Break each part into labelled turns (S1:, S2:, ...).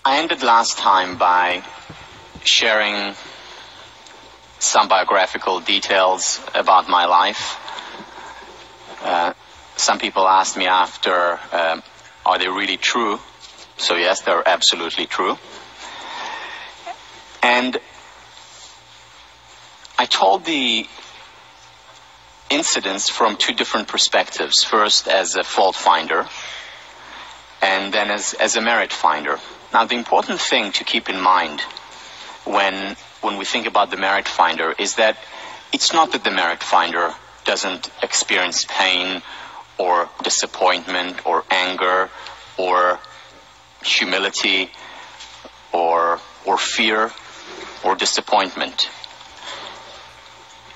S1: I ended last time by sharing some biographical details about my life. Some people asked me after, are they really true? So yes, they're absolutely true. And I told the incidents from two different perspectives. First as a fault finder, and then as a merit finder. Now, the important thing to keep in mind when we think about the merit finder is that it's not that the merit finder doesn't experience pain or disappointment or anger or humility or fear or disappointment.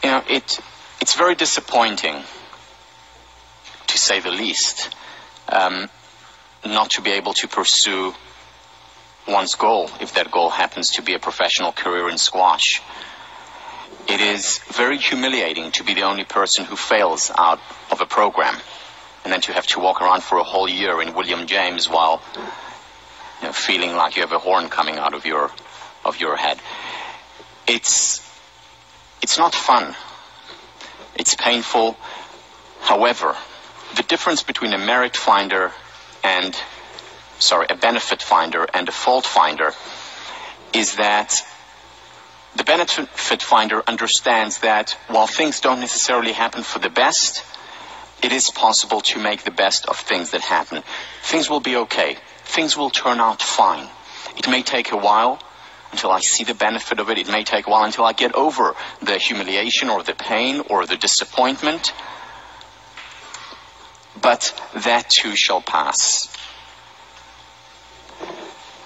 S1: You know, it's very disappointing, to say the least, not to be able to pursue one's goal, if that goal happens to be a professional career in squash. It is very humiliating to be the only person who fails out of a program, and then to have to walk around for a whole year in William James while feeling like you have a horn coming out of your head. It's not fun. It's painful. However, the difference between a merit finder and a benefit finder and a fault finder is that the benefit finder understands that while things don't necessarily happen for the best, it is possible to make the best of things that happen. Things will be okay. Things will turn out fine. It may take a while until I see the benefit of it. It may take a while until I get over the humiliation or the pain or the disappointment. But that too shall pass.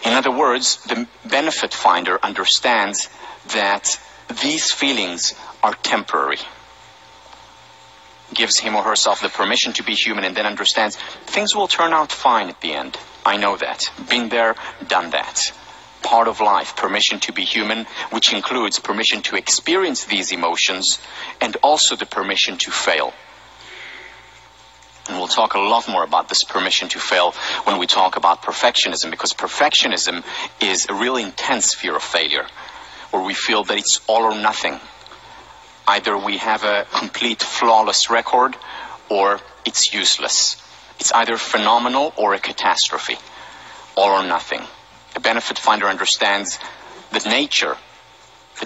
S1: In other words, the benefit finder understands that these feelings are temporary. Gives him or herself the permission to be human, and then understands things will turn out fine at the end. I know that. Been there, done that. Part of life, permission to be human, which includes permission to experience these emotions and also the permission to fail. And we'll talk a lot more about this permission to fail when we talk about perfectionism, because perfectionism is a really intense fear of failure, where we feel that it's all or nothing. Either we have a complete flawless record or it's useless. It's either phenomenal or a catastrophe. All or nothing. A benefit finder understands that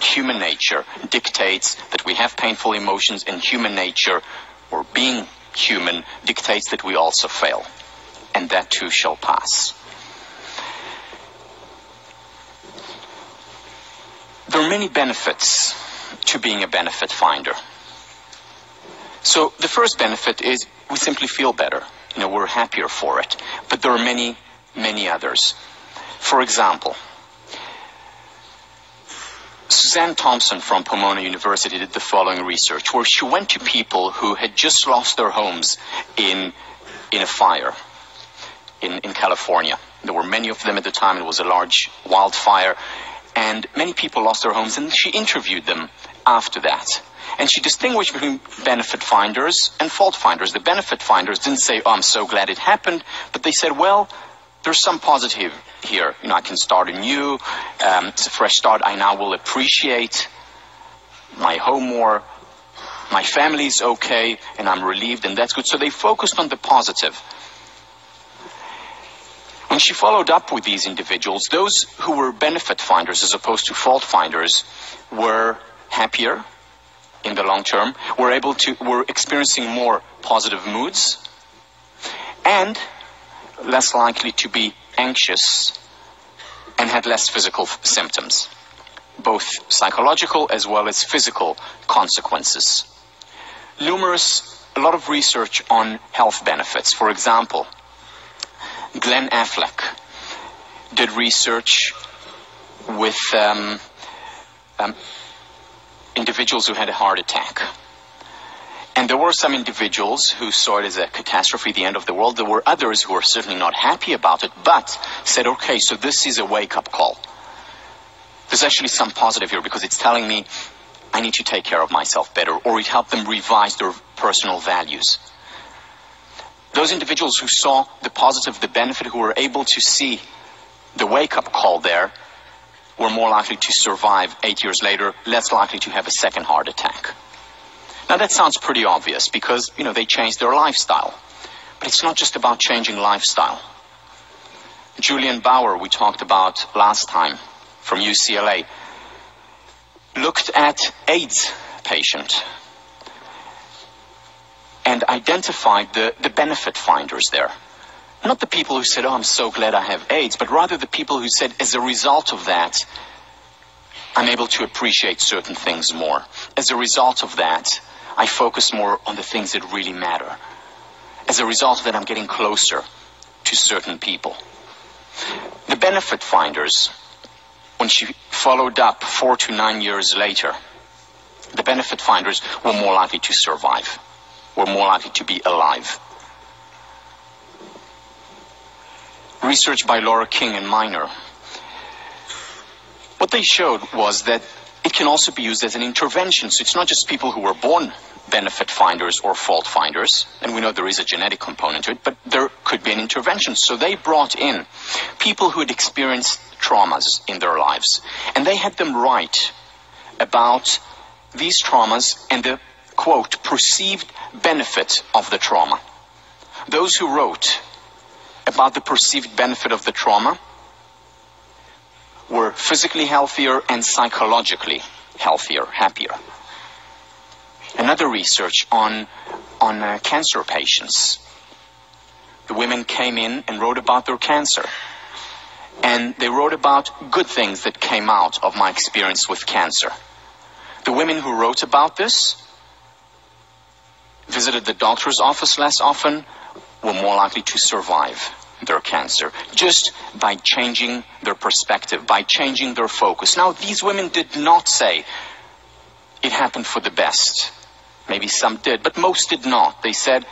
S1: human nature dictates that we have painful emotions, and human nature, or being human, dictates that we also fail, and that too shall pass. There are many benefits to being a benefit finder. So the first benefit is we simply feel better. We're happier for it. But there are many, many others. For example, Suzanne Thompson from Pomona University did the following research, where she went to people who had just lost their homes in a fire in California. There were many of them at the time. It was a large wildfire, and many people lost their homes, and she interviewed them after that. And she distinguished between benefit finders and fault finders. The benefit finders didn't say, oh, I'm so glad it happened, but they said, well, there's some positive here. I can start anew. It's a fresh start. I now will appreciate my home more. My family's okay, and I'm relieved, and that's good. So they focused on the positive. When she followed up with these individuals, those who were benefit finders as opposed to fault finders were happier in the long term, were experiencing more positive moods, and less likely to be anxious, and had less physical symptoms, both psychological as well as physical consequences. A lot of research on health benefits. For example, Glenn Affleck did research with individuals who had a heart attack. And there were some individuals who saw it as a catastrophe, the end of the world. There were others who were certainly not happy about it, but said, okay, so this is a wake-up call. There's actually some positive here, because it's telling me I need to take care of myself better, or it helped them revise their personal values. Those individuals who saw the positive, the benefit, who were able to see the wake-up call there were more likely to survive 8 years later, less likely to have a second heart attack. Now that sounds pretty obvious because, they changed their lifestyle. But it's not just about changing lifestyle. Julian Bauer, we talked about last time, from UCLA, looked at AIDS patient and identified the benefit finders there. Not the people who said, oh, I'm so glad I have AIDS, but rather the people who said, as a result of that, I'm able to appreciate certain things more. As a result of that, I focus more on the things that really matter. As a result of that, I'm getting closer to certain people. The benefit finders, when she followed up 4 to 9 years later, the benefit finders were more likely to survive, were more likely to be alive. Research by Laura King and Miner. What they showed was that it can also be used as an intervention. So it's not just people who were born benefit finders or fault finders, and we know there is a genetic component to it, but there could be an intervention. So they brought in people who had experienced traumas in their lives, and they had them write about these traumas and the, quote, perceived benefit of the trauma. Those who wrote about the perceived benefit of the trauma were physically healthier and psychologically healthier, happier. Another research on cancer patients. The women came in and wrote about their cancer. And they wrote about good things that came out of my experience with cancer. The women who wrote about this visited the doctor's office less often, were more likely to survive their cancer, just by changing their perspective, by changing their focus. Now, these women did not say it happened for the best. Maybe some did, but most did not. They said,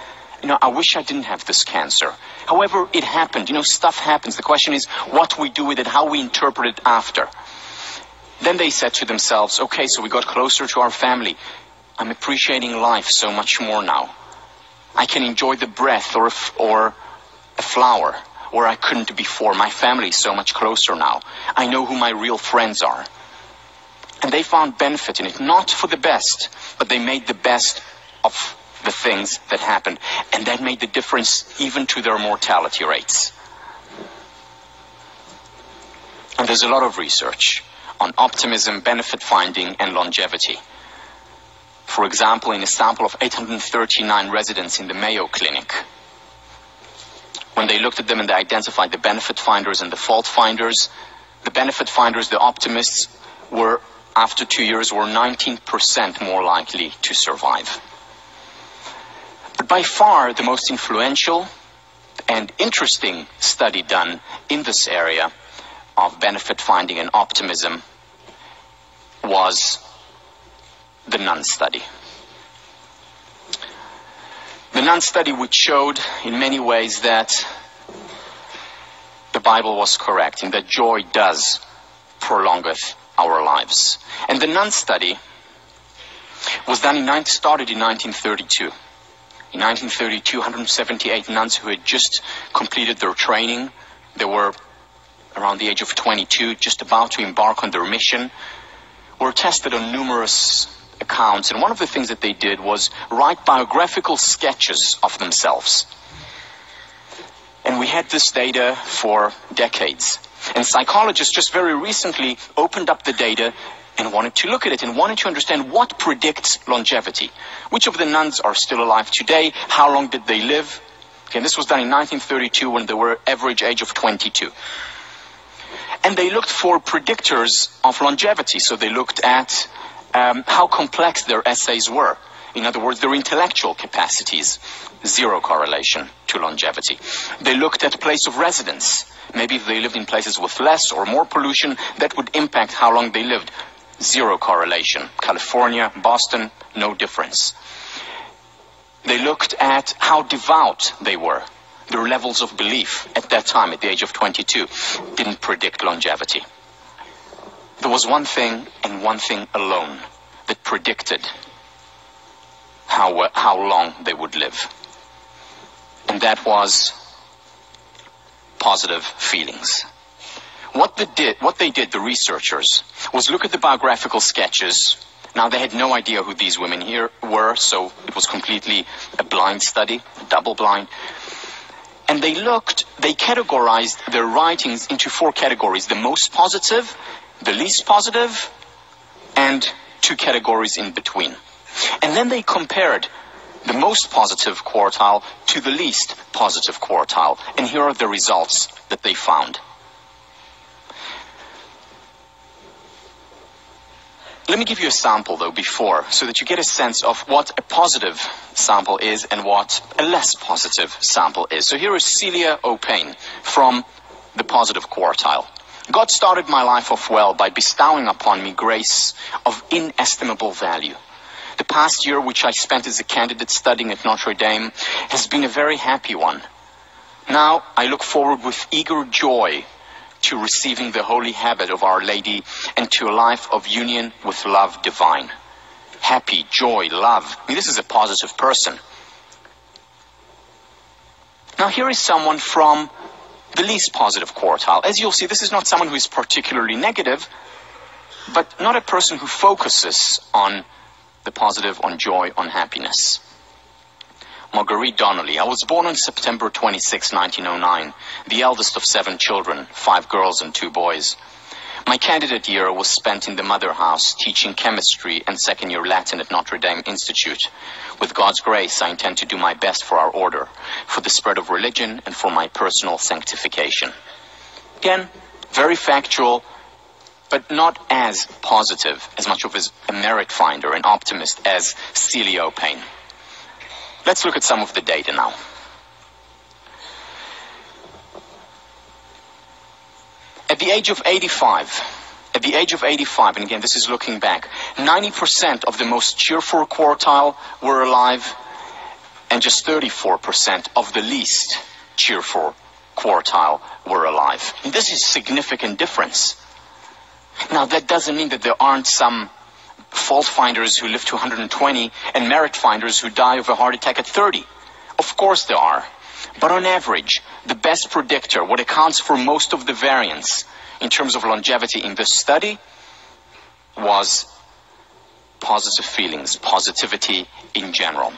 S1: I wish I didn't have this cancer. However, it happened. Stuff happens. The question is what we do with it, how we interpret it after. Then they said to themselves, okay, so we got closer to our family. I'm appreciating life so much more now. I can enjoy the breath or a flower where I couldn't before. My family is so much closer now. I know who my real friends are. And they found benefit in it, not for the best, but they made the best of the things that happened. And that made the difference even to their mortality rates. And there's a lot of research on optimism, benefit finding, and longevity. For example, in a sample of 839 residents in the Mayo Clinic, when they looked at them and they identified the benefit finders and the fault finders, the benefit finders, the optimists, were, after 2 years, were 19% more likely to survive. But by far the most influential and interesting study done in this area of benefit finding and optimism was the Nun study. The Nun study, which showed in many ways that the Bible was correct, and that joy does prolongeth our lives. And the Nun study was done started in 1932. In 1932, 178 nuns who had just completed their training, they were around the age of 22, just about to embark on their mission, were tested on numerous accounts. And one of the things that they did was write biographical sketches of themselves. And we had this data for decades. And psychologists just very recently opened up the data and wanted to look at it and wanted to understand what predicts longevity. Which of the nuns are still alive today? How long did they live? Okay, this was done in 1932 when they were average age of 22. And they looked for predictors of longevity. So they looked at how complex their essays were. In other words, their intellectual capacities. Zero correlation to longevity. They looked at place of residence. Maybe if they lived in places with less or more pollution, that would impact how long they lived. Zero correlation. California, Boston, no difference. They looked at how devout they were. Their levels of belief at that time, at the age of 22, didn't predict longevity. There was one thing and one thing alone that predicted how long they would live. And that was positive feelings. what they did, the researchers, was look at the biographical sketches. Now, they had no idea who these women here were, so it was completely a blind study, double blind. And they categorized their writings into 4 categories: the most positive, the least positive, and 2 categories in between. And then they compared the most positive quartile to the least positive quartile. And here are the results that they found. Let me give you a sample, though, before, so that you get a sense of what a positive sample is and what a less positive sample is. So here is Celia O'Payne from the positive quartile. God started my life off well by bestowing upon me grace of inestimable value. The past year, which I spent as a candidate studying at Notre Dame, has been a very happy one. Now I look forward with eager joy to receiving the holy habit of Our Lady and to a life of union with love divine. Happy, joy, love. I mean, this is a positive person. Now here is someone from the least positive quartile. As you'll see, this is not someone who is particularly negative, but not a person who focuses on the positive, on joy, on happiness. Marguerite Donnelly. I was born on September 26, 1909, the eldest of 7 children, 5 girls and 2 boys. My candidate year was spent in the mother house teaching chemistry and second-year Latin at Notre Dame Institute. With God's grace, I intend to do my best for our order, for the spread of religion, and for my personal sanctification. Again, very factual, but not as positive, as much of a merit finder, an optimist as Celia O'Payne. Let's look at some of the data now. At the age of 85, and again, this is looking back, 90% of the most cheerful quartile were alive, and just 34% of the least cheerful quartile were alive. And this is a significant difference. Now, that doesn't mean that there aren't some fault finders who live to 120 and merit finders who die of a heart attack at 30. Of course there are. But on average, the best predictor, what accounts for most of the variance in terms of longevity in this study, was positive feelings, positivity in general.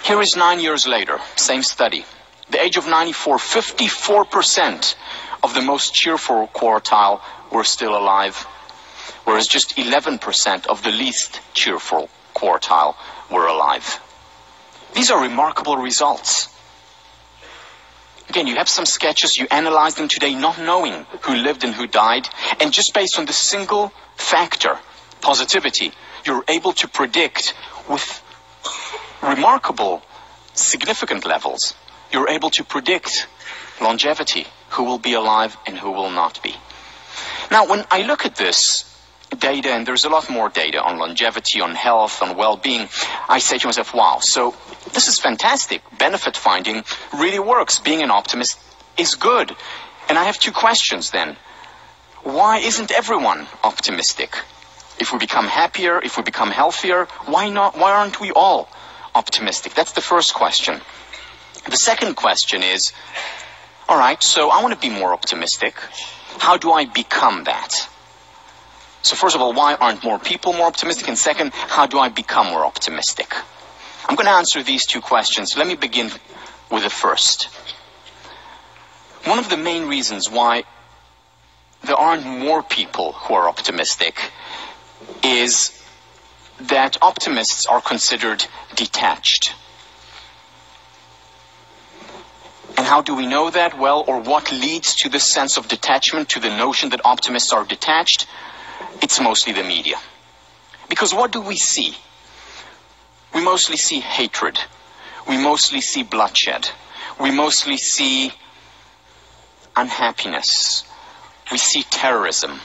S1: Here is 9 years later, same study. The age of 94, 54% of the most cheerful quartile were still alive, whereas just 11% of the least cheerful quartile were alive. These are remarkable results. Again, you have some sketches, you analyze them today not knowing who lived and who died, and just based on the single factor, positivity, you're able to predict with remarkable, significant levels, you're able to predict longevity, who will be alive and who will not be. Now, when I look at this data, and there's a lot more data on longevity, on health, on well-being, I say to myself, wow, so this is fantastic. Benefit finding really works. Being an optimist is good. And I have 2 questions then. Why isn't everyone optimistic? If we become happier, if we become healthier, why not? Why aren't we all optimistic? That's the first question. The second question is, all right, so I want to be more optimistic. How do I become that? So first of all, why aren't more people more optimistic? And second, how do I become more optimistic? I'm going to answer these 2 questions. Let me begin with the first. One of the main reasons why there aren't more people who are optimistic is that optimists are considered detached. And how do we know that? Well, or what leads to this sense of detachment, to the notion that optimists are detached? It's mostly the media. Because what do we see? We mostly see hatred. We mostly see bloodshed. We mostly see unhappiness. We see terrorism.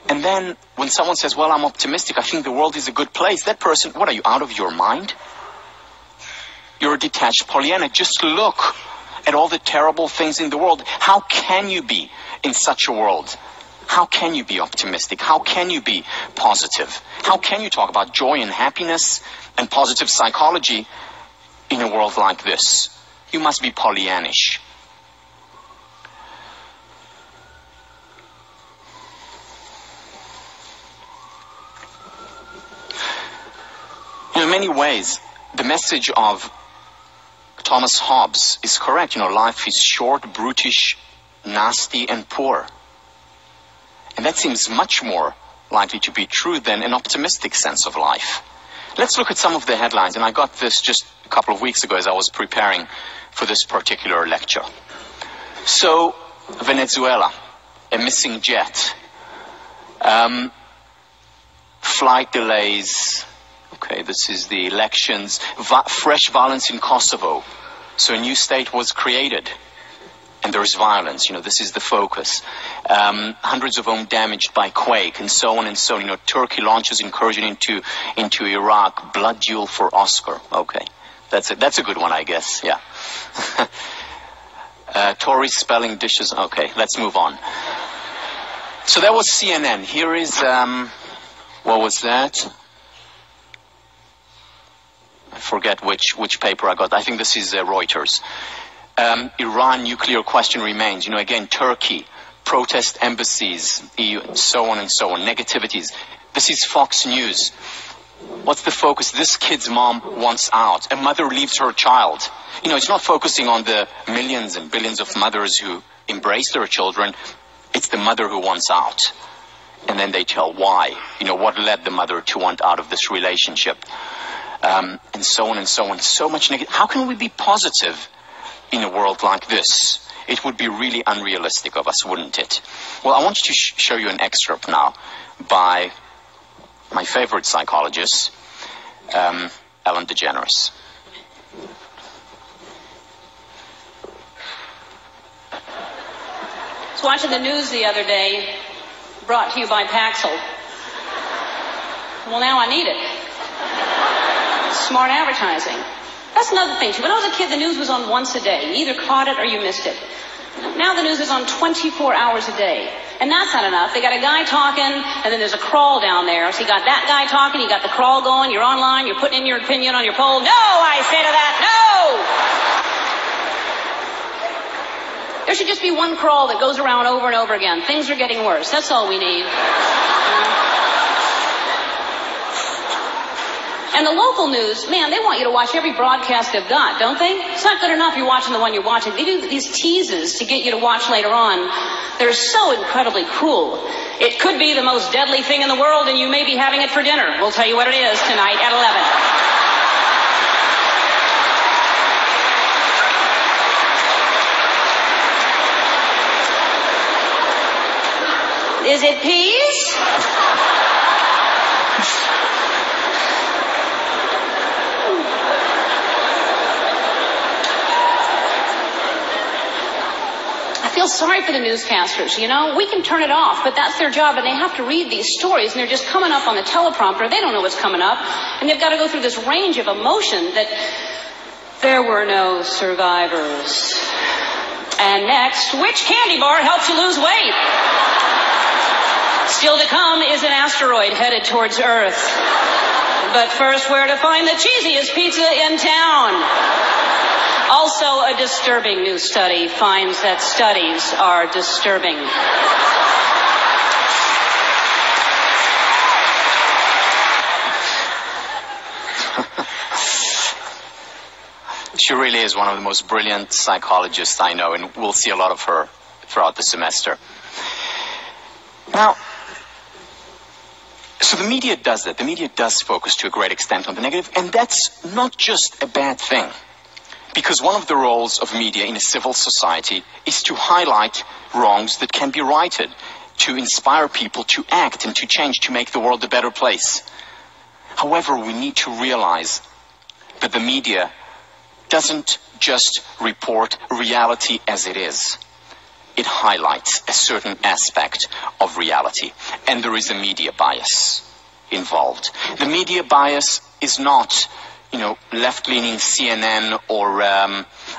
S1: And then when someone says, well, I'm optimistic, I think the world is a good place, that person, what are you, out of your mind? You're a detached Pollyanna. Just look at all the terrible things in the world. How can you be in such a world? How can you be optimistic? How can you be positive? How can you talk about joy and happiness and positive psychology in a world like this? You must be Pollyannish. many ways, the message of Thomas Hobbes is correct. Life is short, brutish, nasty, and poor. And that seems much more likely to be true than an optimistic sense of life. Let's look at some of the headlines, and I got this just a couple of weeks ago as I was preparing for this particular lecture. So, Venezuela, a missing jet, flight delays, okay, this is the elections, fresh violence in Kosovo. So a new state was created, and there is violence, this is the focus. Hundreds of homes damaged by quake, and so on and so on. Turkey launches incursion into Iraq, blood duel for Oscar. Okay, that's a good one, I guess, yeah. Tories spelling dishes, okay, let's move on. So that was CNN. Here is, what was that? I forget which paper I got. I think this is Reuters. Iran nuclear question remains. Again, Turkey, protest embassies, EU, so on and so on. Negativities. This is Fox News. What's the focus? This kid's mom wants out. A mother leaves her child. It's not focusing on the millions and billions of mothers who embrace their children. It's the mother who wants out. And then they tell why. What led the mother to want out of this relationship. And so on and so on. So much negative. How can we be positive in a world like this? It would be really unrealistic of us, wouldn't it? Well, I want to show you an excerpt now by my favorite psychologist, Ellen DeGeneres.
S2: I was watching the news the other day, brought to you by Paxil. Well, now I need it. Smart advertising. That's another thing, too. When I was a kid, the news was on once a day. You either caught it or you missed it. Now the news is on 24 hours a day. And that's not enough. They got a guy talking, and then there's a crawl down there. So you got that guy talking, you got the crawl going, you're online, you're putting in your opinion on your poll. No, I say to that, no! There should just be one crawl that goes around over and over again. Things are getting worse. That's all we need. And the local news, man, they want you to watch every broadcast they've got, don't they? It's not good enough you're watching the one you're watching. They do these teases to get you to watch later on. They're so incredibly cruel. It could be the most deadly thing in the world, and you may be having it for dinner. We'll tell you what it is tonight at 11. Is it peas? I feel sorry for the newscasters, We can turn it off, but that's their job, and they have to read these stories, and they're just coming up on the teleprompter. They don't know what's coming up, and they've got to go through this range of emotion that there were no survivors. And next, which candy bar helps you lose weight? Still to come is an asteroid headed towards Earth. But first, where to find the cheesiest pizza in town? Also, a disturbing new study finds that studies are disturbing.
S1: She really is one of the most brilliant psychologists I know, and we'll see a lot of her throughout the semester. Now, so the media does that. The media does focus to a great extent on the negative, and that's not just a bad thing. Because one of the roles of media in a civil society is to highlight wrongs that can be righted, to inspire people to act and to change, to make the world a better place. However, we need to realize that the media doesn't just report reality as it is. It highlights a certain aspect of reality, and there is a media bias involved. The media bias is not left-leaning CNN or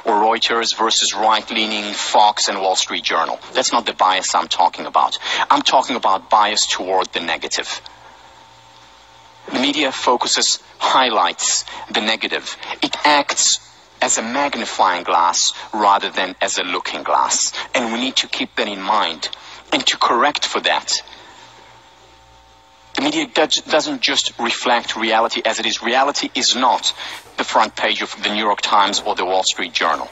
S1: Reuters versus right-leaning Fox and Wall Street Journal. That's not the bias I'm talking about. I'm talking about bias toward the negative. The media highlights the negative. It acts as a magnifying glass rather than as a looking glass. And we need to keep that in mind and to correct for that. The media doesn't just reflect reality as it is. Reality is not the front page of the New York Times or the Wall Street Journal.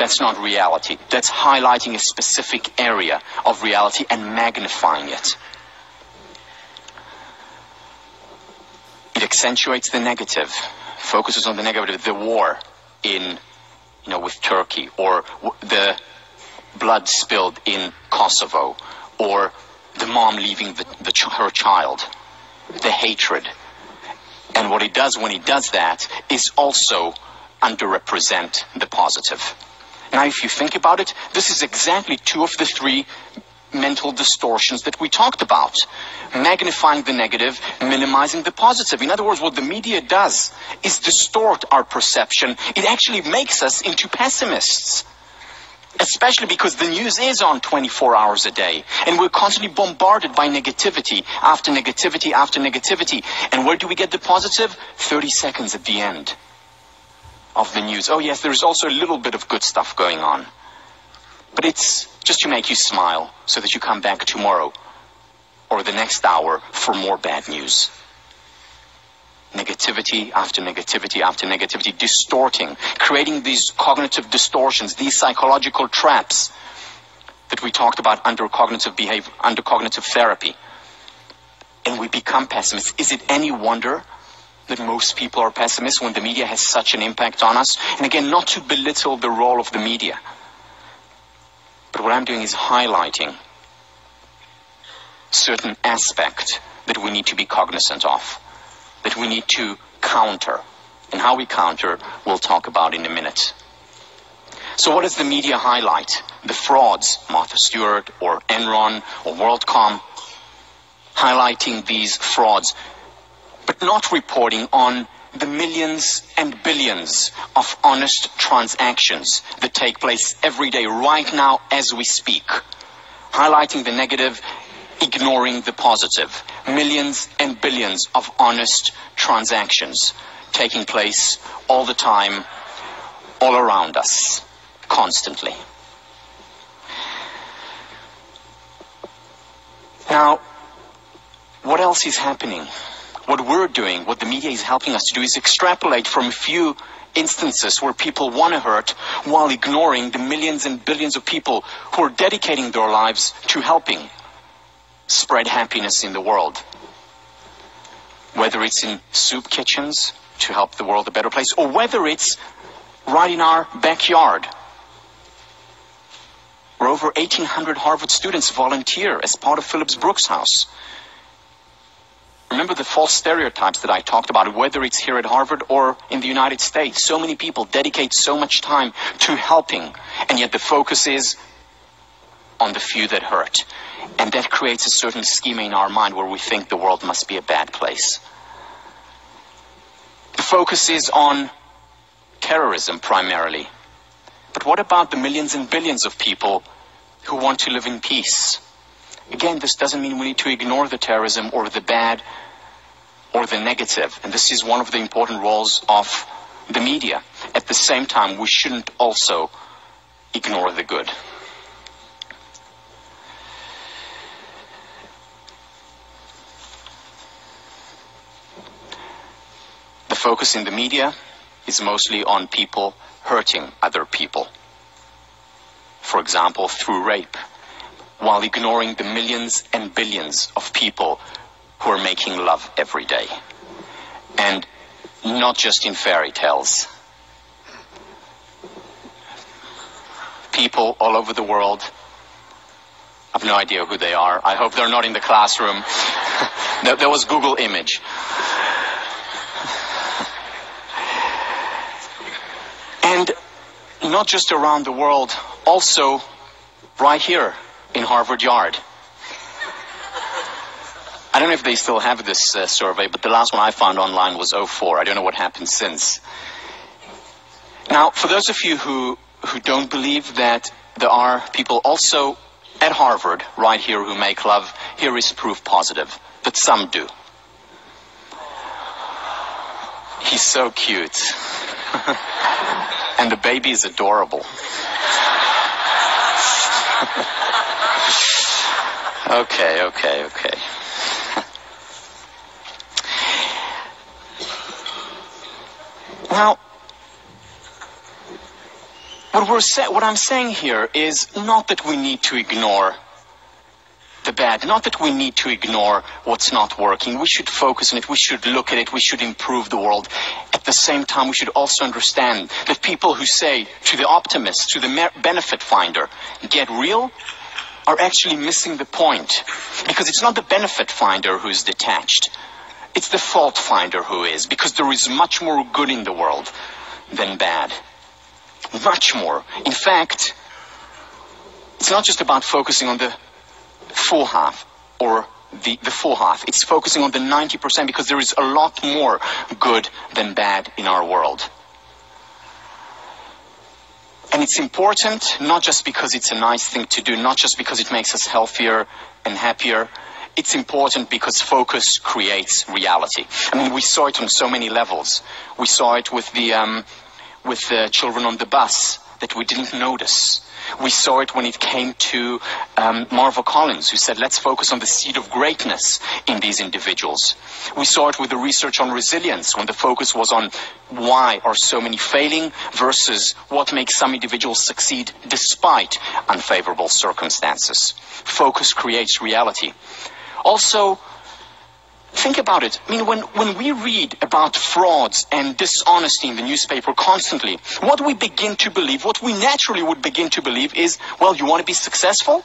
S1: That's not reality. That's highlighting a specific area of reality and magnifying it. It accentuates the negative, focuses on the negative, the war with Turkey, or the blood spilled in Kosovo, or the mom leaving her child, the hatred. And what it does when it does that is also underrepresent the positive. Now, if you think about it, this is exactly two of the three mental distortions that we talked about. Magnifying the negative, minimizing the positive. In other words, what the media does is distort our perception. It actually makes us into pessimists. Especially because the news is on 24 hours a day. And we're constantly bombarded by negativity after negativity after negativity. And where do we get the positive? 30 seconds at the end of the news. Oh yes, there's also a little bit of good stuff going on. But it's just to make you smile so that you come back tomorrow or the next hour for more bad news. Negativity after negativity after negativity, distorting, creating these cognitive distortions, these psychological traps that we talked about under cognitive behavior, under cognitive therapy. And we become pessimists. Is it any wonder that most people are pessimists when the media has such an impact on us? And again, not to belittle the role of the media, but what I'm doing is highlighting certain aspect that we need to be cognizant of, that we need to counter. And how we counter, we'll talk about in a minute. So what does the media highlight? The frauds, Martha Stewart or Enron or WorldCom, highlighting these frauds, but not reporting on the millions and billions of honest transactions that take place every day, right now as we speak. Highlighting the negative, ignoring the positive. Millions and billions of honest transactions taking place all the time, all around us, constantly. Now, what else is happening? What we're doing, what the media is helping us to do, is extrapolate from a few instances where people want to hurt while ignoring the millions and billions of people who are dedicating their lives to helping spread happiness in the world. Whether it's in soup kitchens to help the world a better place, or whether it's right in our backyard, where over 1,800 Harvard students volunteer as part of Phillips Brooks House. Remember the false stereotypes that I talked about, whether it's here at Harvard or in the United States. So many people dedicate so much time to helping, and yet the focus is on the few that hurt. And that creates a certain schema in our mind where we think the world must be a bad place. The focus is on terrorism primarily. But what about the millions and billions of people who want to live in peace? Again, this doesn't mean we need to ignore the terrorism or the bad or the negative. And this is one of the important roles of the media. At the same time, we shouldn't also ignore the good. The focus in the media is mostly on people hurting other people. For example, through rape, while ignoring the millions and billions of people who are making love every day. And not just in fairy tales. People all over the world, I have no idea who they are. I hope they're not in the classroom. There was Google image. And not just around the world, also right here in Harvard Yard. I don't know if they still have this survey, but the last one I found online was 2004. I don't know what happened since. Now, for those of you who don't believe that there are people also at Harvard right here who make love, here is proof positive that some do. He's so cute. And the baby is adorable. Okay. Now, what I'm saying here is not that we need to ignore the bad, not that we need to ignore what's not working. We should focus on it, we should look at it, we should improve the world. At the same time, we should also understand that people who say to the optimist, to the benefit finder, get real, are actually missing the point. Because it's not the benefit finder who's detached. It's the fault finder who is. Because there is much more good in the world than bad. Much more. In fact, it's not just about focusing on the full half or the full half. It's focusing on the 90% because there is a lot more good than bad in our world. And it's important not just because it's a nice thing to do, not just because it makes us healthier and happier. It's important because focus creates reality. I mean, we saw it on so many levels. We saw it with the children on the bus that we didn't notice. We saw it when it came to Marva Collins, who said, let's focus on the seed of greatness in these individuals. We saw it with the research on resilience, when the focus was on why are so many failing versus what makes some individuals succeed despite unfavorable circumstances. Focus creates reality. Also, think about it. I mean, when we read about frauds and dishonesty in the newspaper constantly, what we begin to believe, what we naturally would begin to believe is, well, you want to be successful?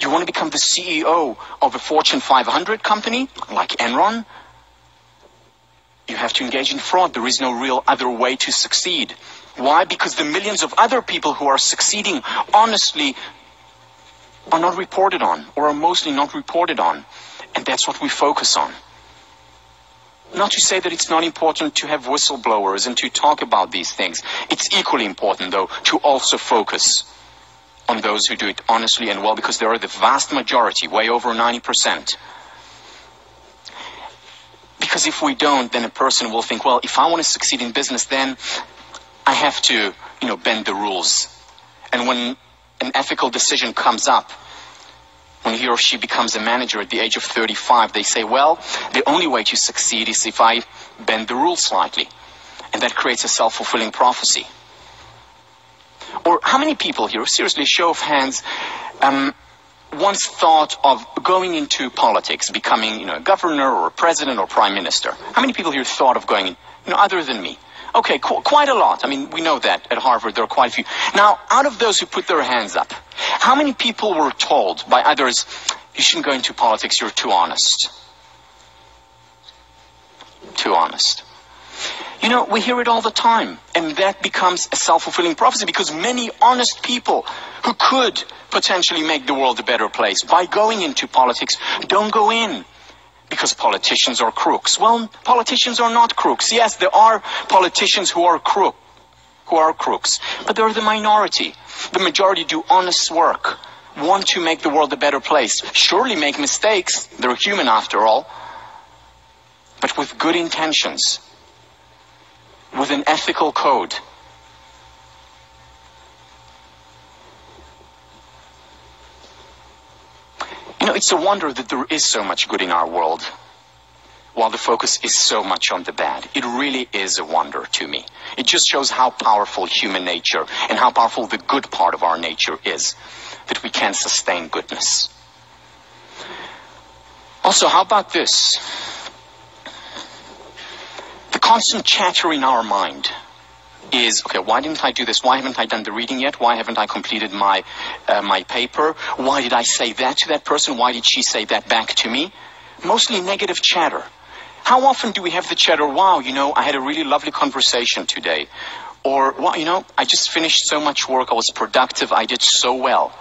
S1: You want to become the CEO of a Fortune 500 company like Enron? You have to engage in fraud. There is no real other way to succeed. Why? Because the millions of other people who are succeeding honestly are not reported on, or are mostly not reported on. And that's what we focus on. Not to say that it's not important to have whistleblowers and to talk about these things. It's equally important, though, to also focus on those who do it honestly and well, because they are the vast majority, way over 90%. Because if we don't, then a person will think, well, if I want to succeed in business, then I have to, bend the rules. And when an ethical decision comes up, when he or she becomes a manager at the age of 35, they say, well, the only way to succeed is if I bend the rules slightly. And that creates a self-fulfilling prophecy. Or how many people here, seriously, show of hands, once thought of going into politics, becoming, a governor or a president or prime minister? How many people here thought of going, other than me? Okay, quite a lot. I mean, we know that at Harvard there are quite a few. Now, out of those who put their hands up, how many people were told by others, you shouldn't go into politics, you're too honest? Too honest. We hear it all the time, and that becomes a self-fulfilling prophecy because many honest people who could potentially make the world a better place by going into politics don't go in. Because politicians are crooks. Well, politicians are not crooks. Yes, there are politicians who are crooks, but they're the minority. The majority do honest work, want to make the world a better place. Surely make mistakes. They're human after all. But with good intentions, with an ethical code. It's a wonder that there is so much good in our world, while the focus is so much on the bad. It really is a wonder to me. It just shows how powerful human nature and how powerful the good part of our nature is, that we can sustain goodness. Also, how about this? The constant chatter in our mind is, okay, why didn't I do this? Why haven't I done the reading yet? Why haven't I completed my paper? Why did I say that to that person? Why did she say that back to me? Mostly negative chatter. How often do we have the chatter, wow, I had a really lovely conversation today. Or, wow, I just finished so much work. I was productive. I did so well.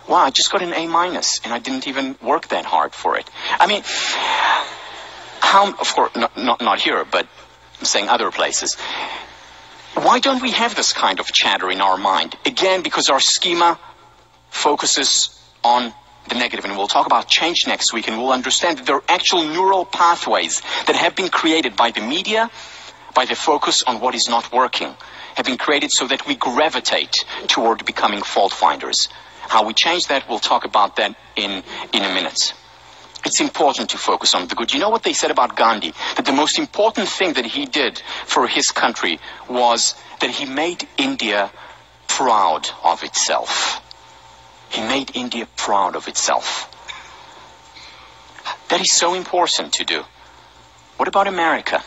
S1: Wow, I just got an A- and I didn't even work that hard for it. I mean, of course, not here, but I'm saying other places. Why don't we have this kind of chatter in our mind? Again, because our schema focuses on the negative. And we'll talk about change next week, and we'll understand that there are actual neural pathways that have been created by the media, by the focus on what is not working, have been created so that we gravitate toward becoming fault finders. How we change that, we'll talk about that in a minute. It's important to focus on the good. You know what they said about Gandhi? That the most important thing that he did for his country was that he made India proud of itself. He made India proud of itself. That is so important to do. What about America?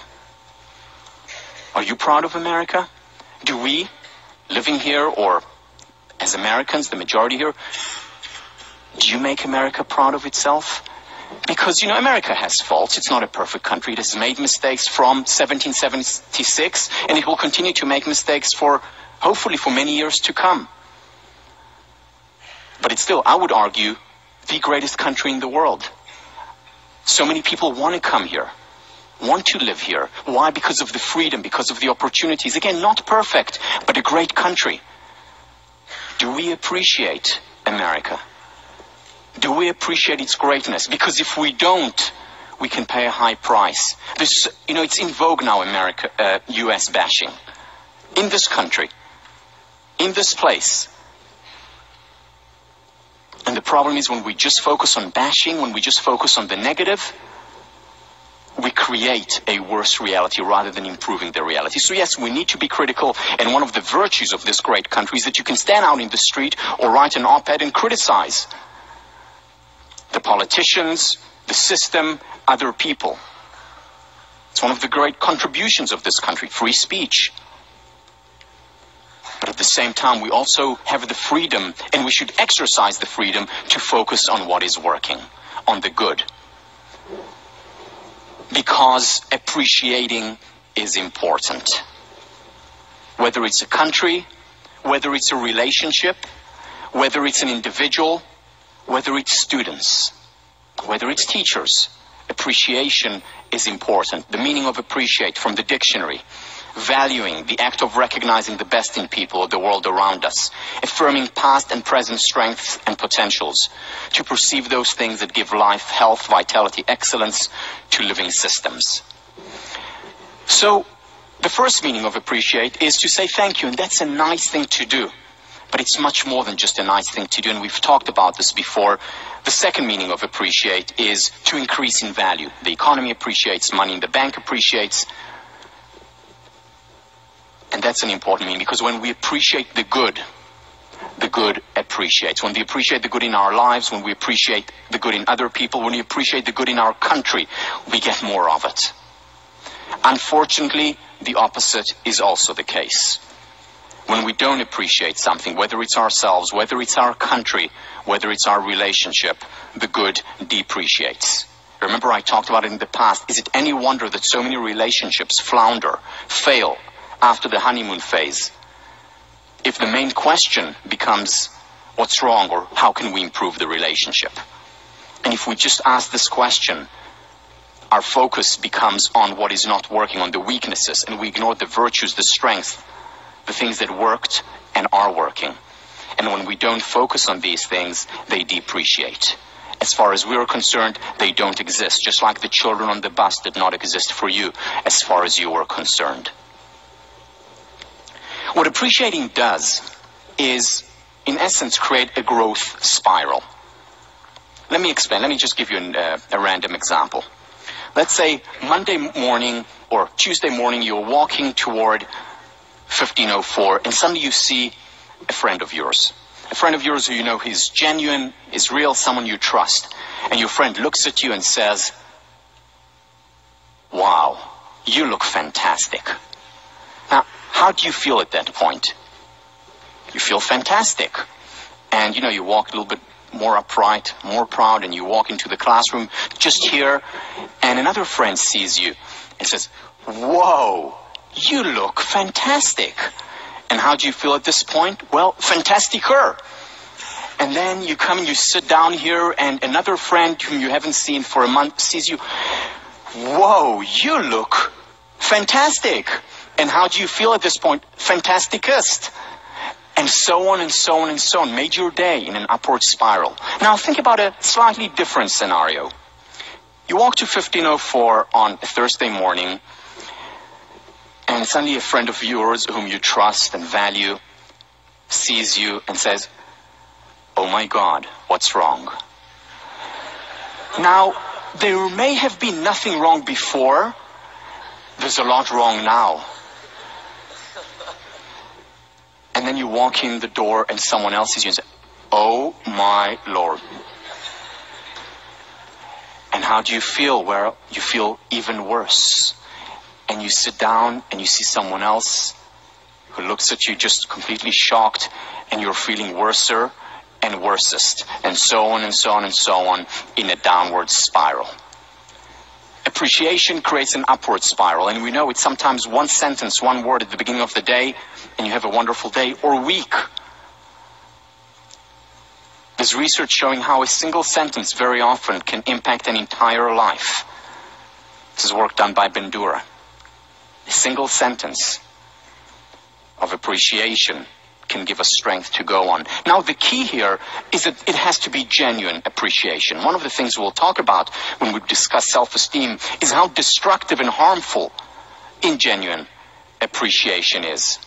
S1: Are you proud of America? Do we, living here, or as Americans, the majority here, do you make America proud of itself? Because, America has faults. It's not a perfect country. It has made mistakes from 1776, and it will continue to make mistakes hopefully for many years to come. But it's still, I would argue, the greatest country in the world. So many people want to come here, want to live here. Why? Because of the freedom, because of the opportunities. Again, not perfect, but a great country. Do we appreciate America? Do we appreciate its greatness? Because if we don't, we can pay a high price. It's in vogue now, US bashing. In this country, in this place. And the problem is when we just focus on bashing, when we just focus on the negative, we create a worse reality rather than improving the reality. So yes, we need to be critical, and one of the virtues of this great country is that you can stand out in the street or write an op-ed and criticize the politicians, the system, other people. It's one of the great contributions of this country, free speech. But at the same time, we also have the freedom, and we should exercise the freedom to focus on what is working, on the good. Because appreciating is important. Whether it's a country, whether it's a relationship, whether it's an individual, whether it's students, whether it's teachers, appreciation is important. The meaning of appreciate from the dictionary: valuing, the act of recognizing the best in people or the world around us, affirming past and present strengths and potentials, to perceive those things that give life, health, vitality, excellence to living systems. So, the first meaning of appreciate is to say thank you, and that's a nice thing to do. But it's much more than just a nice thing to do, and we've talked about this before. The second meaning of appreciate is to increase in value. The economy appreciates, money in the bank appreciates. And that's an important meaning, because when we appreciate the good appreciates. When we appreciate the good in our lives, when we appreciate the good in other people, when we appreciate the good in our country, we get more of it. Unfortunately, the opposite is also the case. When we don't appreciate something, whether it's ourselves, whether it's our country, whether it's our relationship, the good depreciates. Remember, I talked about it in the past. Is it any wonder that so many relationships flounder, fail after the honeymoon phase? If the main question becomes, what's wrong, or how can we improve the relationship? And if we just ask this question, our focus becomes on what is not working, on the weaknesses, and we ignore the virtues, the strengths, the things that worked and are working. And when we don't focus on these things, they depreciate. As far as we are concerned, they don't exist, just like the children on the bus did not exist for you, as far as you were concerned. What appreciating does is, in essence, create a growth spiral. Let me explain. Let me just give you a random example. Let's say Monday morning or Tuesday morning, you're walking toward 1504, and suddenly you see a friend of yours. A friend of yours who you know is genuine, is real, someone you trust. And your friend looks at you and says, "Wow, you look fantastic." Now, how do you feel at that point? You feel fantastic. And you walk a little bit more upright, more proud, and you walk into the classroom just here, and another friend sees you and says, "Whoa, you look fantastic." And how do you feel at this point? Well, fantasticer. And then you come and you sit down here, and another friend whom you haven't seen for a month sees you, "Whoa, you look fantastic." And how do you feel at this point? Fantasticest. And so on and so on and so on. Made your day in an upward spiral. Now think about a slightly different scenario. You walk to 1504 on a Thursday morning, and suddenly a friend of yours whom you trust and value sees you and says, oh my God, what's wrong? Now, there may have been nothing wrong before. There's a lot wrong now. And then you walk in the door and someone else is you and say, oh my Lord. And how do you feel? Well, you feel even worse. And you sit down and you see someone else who looks at you just completely shocked, and you're feeling worser and worsest, and so on and so on and so on, in a downward spiral. Appreciation creates an upward spiral, and we know it's sometimes one sentence, one word at the beginning of the day, and you have a wonderful day or week. There's research showing how a single sentence very often can impact an entire life. This is work done by Bandura. A single sentence of appreciation can give us strength to go on. Now, the key here is that it has to be genuine appreciation. One of the things we'll talk about when we discuss self-esteem is how destructive and harmful ingenuine appreciation is.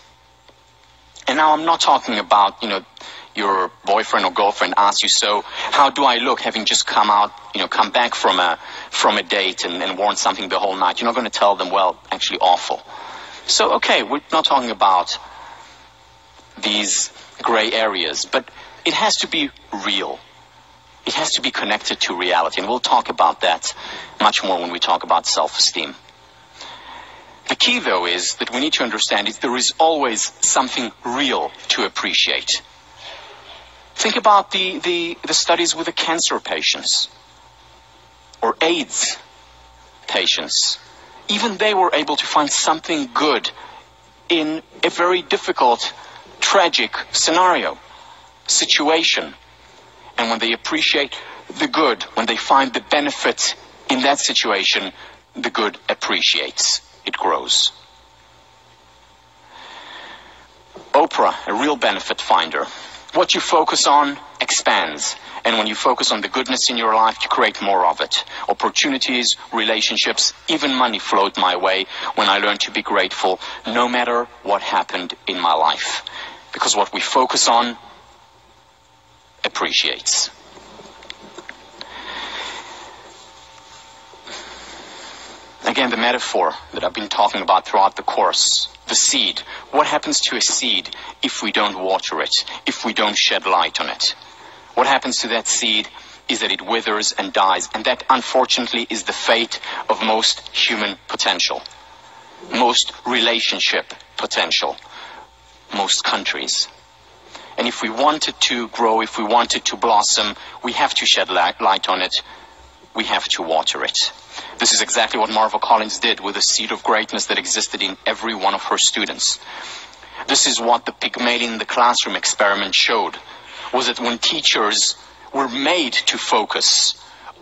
S1: And now I'm not talking about, your boyfriend or girlfriend asks you, so how do I look, having just come back from a date and worn something the whole night. You're not going to tell them, well, actually awful. So, okay, we're not talking about these gray areas, but it has to be real. It has to be connected to reality, and we'll talk about that much more when we talk about self-esteem. The key, though, is that we need to understand is there is always something real to appreciate. Think about the studies with the cancer patients or AIDS patients. Even they were able to find something good in a very difficult, tragic situation. And when they appreciate the good, when they find the benefit in that situation, the good appreciates. It grows. Oprah, a real benefit finder. What you focus on expands. And when you focus on the goodness in your life, you create more of it. Opportunities, relationships, even money flowed my way when I learned to be grateful, no matter what happened in my life. Because what we focus on appreciates. Again, the metaphor that I've been talking about throughout the course, the seed. What happens to a seed if we don't water it, if we don't shed light on it? What happens to that seed is that it withers and dies, and that, unfortunately, is the fate of most human potential, most relationship potential, most countries. And if we want it to grow, if we want it to blossom, we have to shed light on it. We have to water it. This is exactly what Marva Collins did with the seed of greatness that existed in every one of her students. This is what the Pygmalion in the classroom experiment showed, was that when teachers were made to focus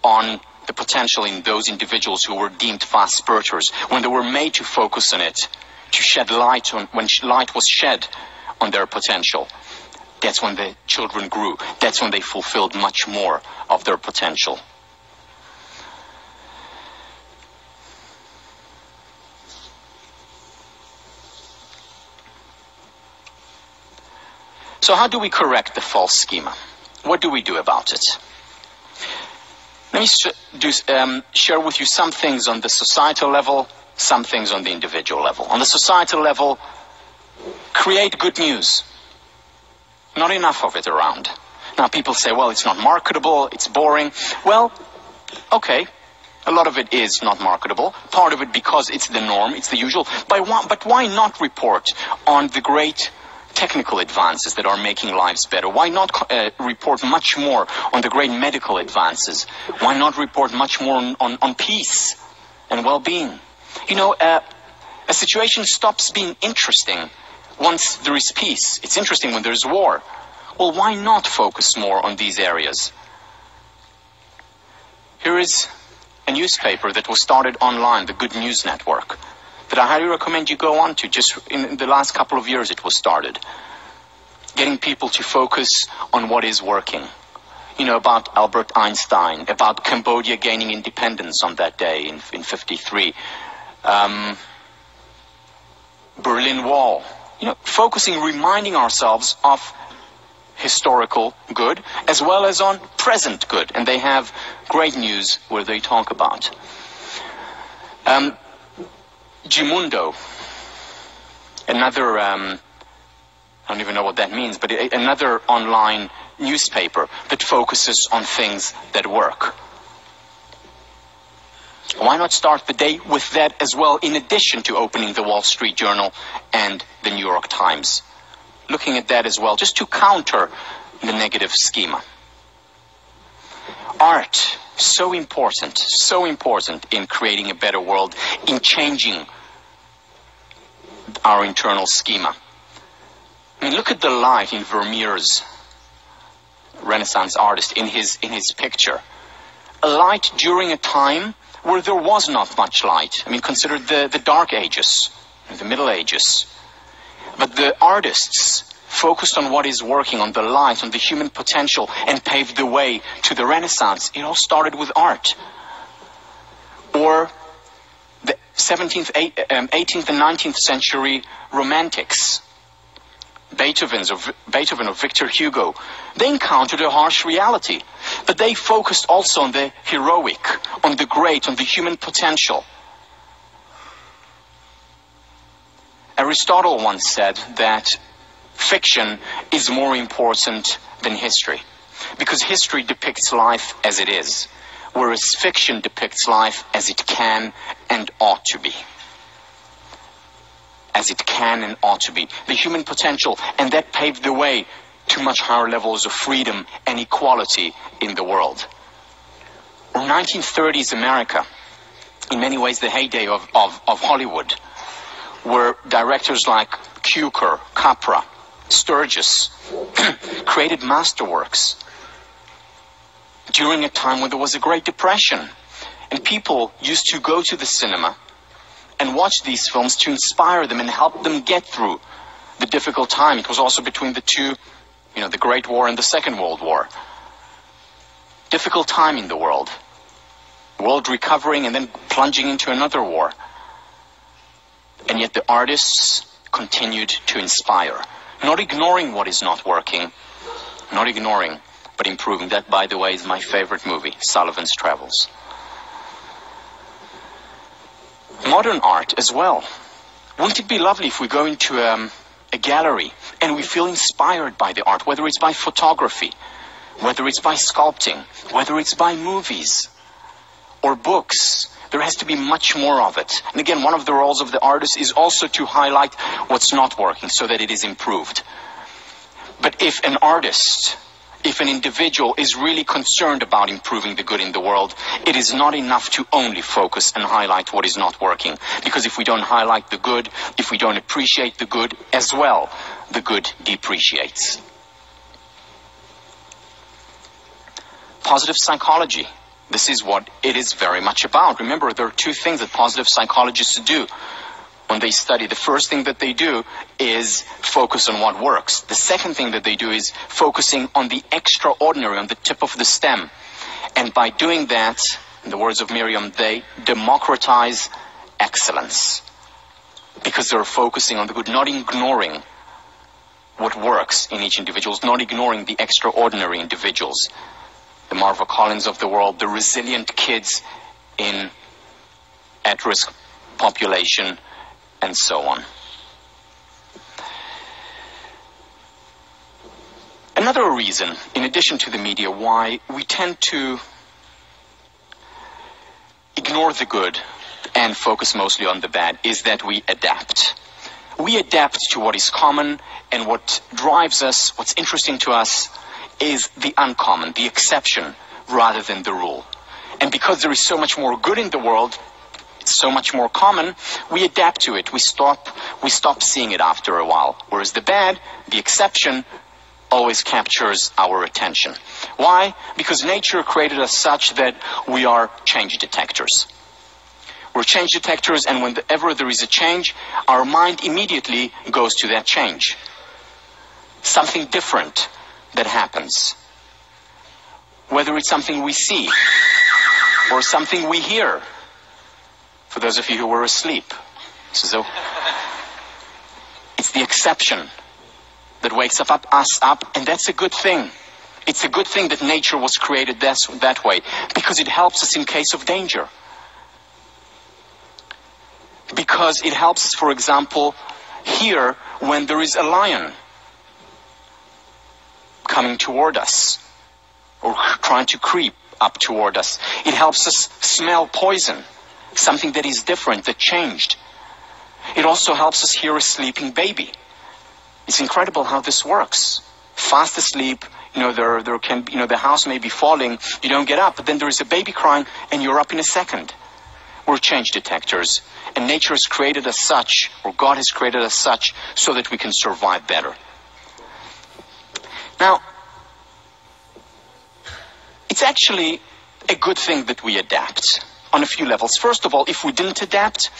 S1: on the potential in those individuals who were deemed fast spurters, when they were made to focus on it, to shed light on, when light was shed on their potential, that's when the children grew. That's when they fulfilled much more of their potential. So how do we correct the false schema? What do we do about it? Let me share with you some things on the societal level, some things on the individual level. On the societal level, create good news. Not enough of it around. Now people say, well, it's not marketable, it's boring. Well, okay, a lot of it is not marketable. Part of it because it's the norm, it's the usual. But why not report on the great technical advances that are making lives better? Why not report much more on the great medical advances? Why not report much more on peace and well-being? A situation stops being interesting once there is peace. It's interesting when there's war. Well, why not focus more on these areas? Here is a newspaper that was started online, the Good News Network, that I highly recommend you go on to. Just in the last couple of years it was started. Getting people to focus on what is working. About Albert Einstein, about Cambodia gaining independence on that day in 1953. Berlin Wall. Focusing, reminding ourselves of historical good as well as on present good. And they have great news where they talk about. Gimundo, another, I don't even know what that means, but another online newspaper that focuses on things that work. Why not start the day with that as well, in addition to opening the Wall Street Journal and the New York Times? Looking at that as well, just to counter the negative schema. Art, so important in creating a better world, in changing our internal schema. I mean, look at the light in Vermeer's Renaissance artist in his picture. A light during a time where there was not much light. I mean, consider the Dark Ages, the Middle Ages. But the artists focused on what is working, on the light, on the human potential, and paved the way to the Renaissance. It all started with art. Or the 17th, 18th and 19th century romantics. Beethoven or Victor Hugo, they encountered a harsh reality, but they focused also on the heroic, on the great, on the human potential. Aristotle once said that fiction is more important than history, because history depicts life as it is, whereas fiction depicts life as it can and ought to be. As it can and ought to be. The human potential, and that paved the way to much higher levels of freedom and equality in the world. Or 1930s America, in many ways the heyday of Hollywood, where directors like Cukor, Capra, Sturgis created masterworks during a time when there was a Great Depression, and people used to go to the cinema and watch these films to inspire them and help them get through the difficult time. It was also between the two, the Great War and the Second World War. Difficult time in the world. The world recovering and then plunging into another war. And yet the artists continued to inspire. Not ignoring what is not working. Not ignoring, but improving. That, by the way, is my favorite movie, Sullivan's Travels. Modern art as well. Wouldn't it be lovely if we go into a gallery and we feel inspired by the art, whether it's by photography, whether it's by sculpting, whether it's by movies or books. There has to be much more of it. And again, one of the roles of the artist is also to highlight what's not working so that it is improved. But if an artist, if an individual is really concerned about improving the good in the world, it is not enough to only focus and highlight what is not working. Because if we don't highlight the good, if we don't appreciate the good as well, the good depreciates. Positive psychology. This is what it is very much about. Remember, there are two things that positive psychologists do when they study. The first thing that they do is focus on what works. The second thing that they do is focusing on the extraordinary, on the tip of the stem. And by doing that, in the words of Miriam, they democratize excellence. Because they're focusing on the good, not ignoring what works in each individual, not ignoring the extraordinary individuals. The Marva Collins of the world, the resilient kids in at-risk population, and so on. Another reason, in addition to the media, why we tend to ignore the good and focus mostly on the bad is that we adapt. We adapt to what is common, and what drives us, what's interesting to us, is the uncommon, the exception, rather than the rule. And because there is so much more good in the world, it's so much more common, we adapt to it. We stop seeing it after a while. Whereas the bad, the exception, always captures our attention. Why? Because nature created us such that we are change detectors. We're change detectors, and whenever there is a change, our mind immediately goes to that change. Something different that happens. Whether it's something we see or something we hear. For those of you who were asleep, it's the exception that wakes us up, and that's a good thing. It's a good thing that nature was created that way, because it helps us in case of danger. Because it helps us, for example, here when there is a lion coming toward us, or trying to creep up toward us. It helps us smell poison, something that is different, that changed. It also helps us hear a sleeping baby. It's incredible how this works. Fast asleep, there can be, the house may be falling, you don't get up, but then there is a baby crying, and you're up in a second. We're change detectors, and nature has created us such, or God has created us such, so that we can survive better. Now, it's actually a good thing that we adapt on a few levels. First of all, if we didn't adapt,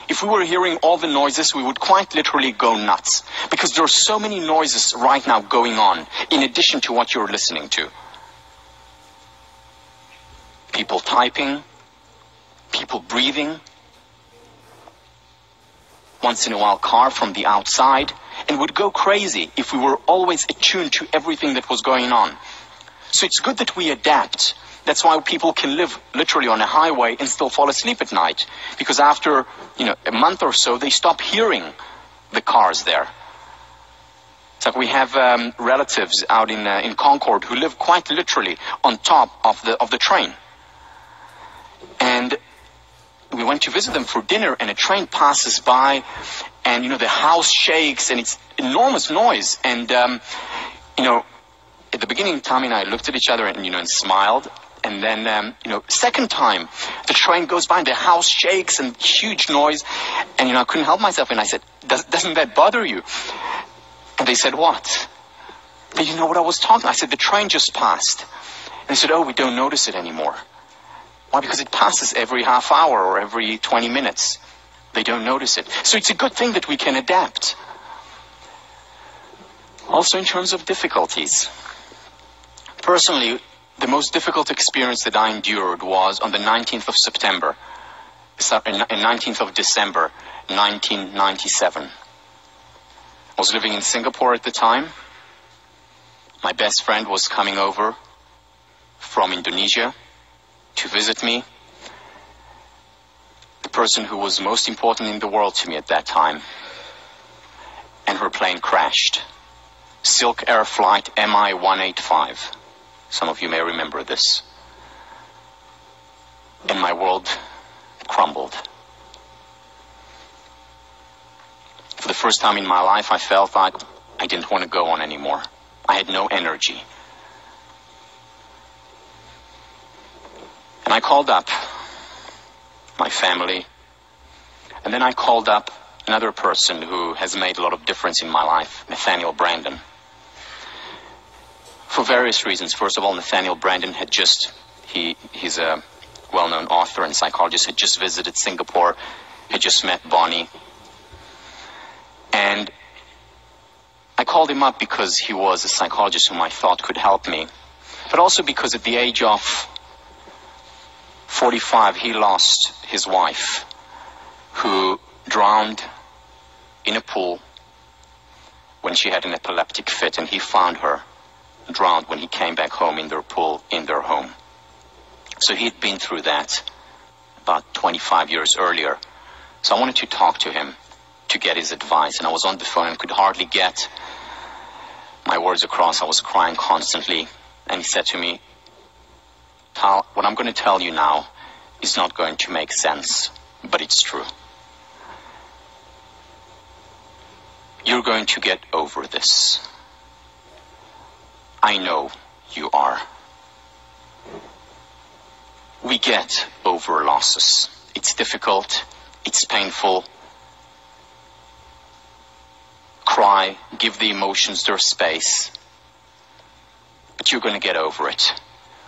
S1: if we were hearing all the noises, we would quite literally go nuts. Because there are so many noises right now going on, in addition to what you're listening to. People typing, people breathing, once in a while car from the outside, and would go crazy if we were always attuned to everything that was going on. So it's good that we adapt. That's why people can live literally on a highway and still fall asleep at night. Because after, a month or so, they stop hearing the cars there. It's like we have relatives out in Concord who live quite literally on top of the train. And we went to visit them for dinner, and a train passes by, and, the house shakes, and it's enormous noise. And, at the beginning, Tommy and I looked at each other and smiled. And then, second time, the train goes by and the house shakes and huge noise. And, I couldn't help myself. And I said, doesn't that bother you? And they said, what? They didn't know what I was talking about. I said, the train just passed. And they said, oh, we don't notice it anymore. Why? Because it passes every half hour or every 20 minutes. They don't notice it. So it's a good thing that we can adapt. Also in terms of difficulties. Personally, the most difficult experience that I endured was on the 19th of September, 19th of December, 1997. I was living in Singapore at the time. My best friend was coming over from Indonesia to visit me. The person who was most important in the world to me at that time. And her plane crashed. Silk Air Flight MI-185. Some of you may remember this. And my world crumbled. For the first time in my life, I felt like I didn't want to go on anymore. I had no energy. And I called up my family. And then I called up another person who has made a lot of difference in my life, Nathaniel Brandon. For various reasons. First of all, Nathaniel Brandon had he's a well-known author and psychologist, had just visited Singapore, had just met Bonnie. And I called him up because he was a psychologist whom I thought could help me. But also because at the age of 45, he lost his wife, who drowned in a pool when she had an epileptic fit, and he found her drowned when he came back home in their pool in their home. So he'd been through that about 25 years earlier. So I wanted to talk to him to get his advice, and I was on the phone and could hardly get my words across. I was crying constantly, and he said to me, Tal, what I'm going to tell you now is not going to make sense, but it's true. You're going to get over this. I know you are. We get over losses. It's difficult. It's painful. Cry. Give the emotions their space. But you're going to get over it.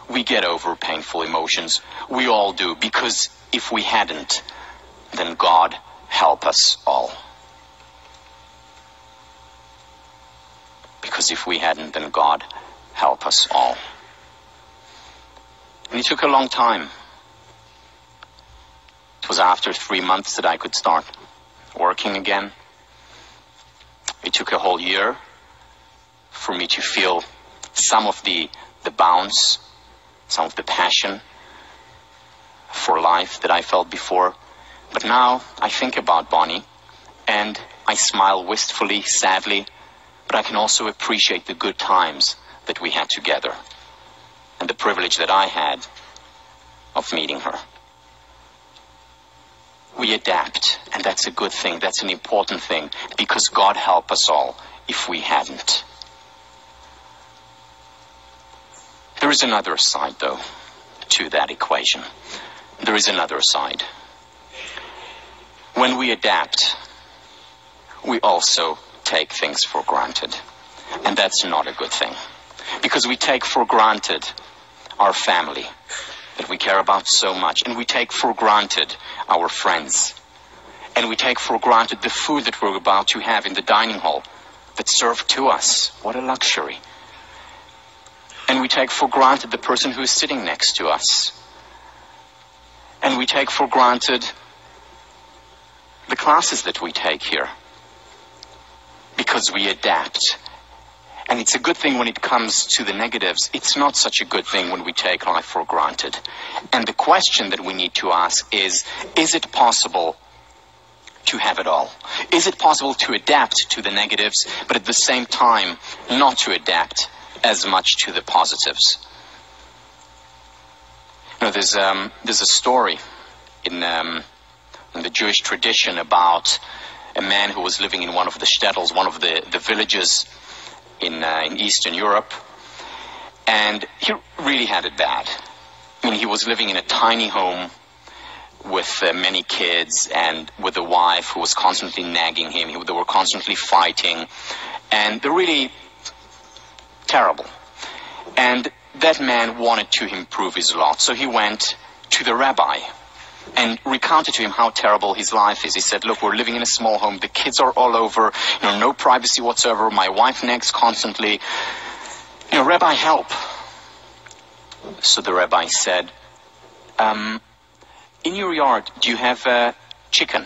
S1: We get over painful emotions. We all do. Because if we hadn't, then God help us all. Because if we hadn't, then God help us all. And it took a long time. It was after 3 months that I could start working again. It took a whole year for me to feel some of the bounce, some of the passion for life that I felt before. But now I think about Bonnie, and I smile wistfully, sadly, but I can also appreciate the good times that we had together and the privilege that I had of meeting her. We adapt, and that's a good thing. That's an important thing, because God help us all if we hadn't. There is another side, though, to that equation. There is another side. When we adapt, we also take things for granted. And that's not a good thing. Because we take for granted our family that we care about so much. And we take for granted our friends. And we take for granted the food that we're about to have in the dining hall that's served to us. What a luxury. And we take for granted the person who is sitting next to us. And we take for granted the classes that we take here. Because we adapt. And it's a good thing when it comes to the negatives. It's not such a good thing when we take life for granted. And the question that we need to ask is it possible to have it all? Is it possible to adapt to the negatives, but at the same time not to adapt as much to the positives? You know, there's a story in the Jewish tradition about a man who was living in one of the shtetls, one of the villages in Eastern Europe, and he really had it bad. I mean, he was living in a tiny home with many kids and with a wife who was constantly nagging him. They were constantly fighting, and they're really terrible. And that man wanted to improve his lot, so he went to the rabbi and recounted to him how terrible his life is. He said, look, we're living in a small home. The kids are all over. No privacy whatsoever. My wife nags constantly. Rabbi, help. So the rabbi said, in your yard, do you have chicken?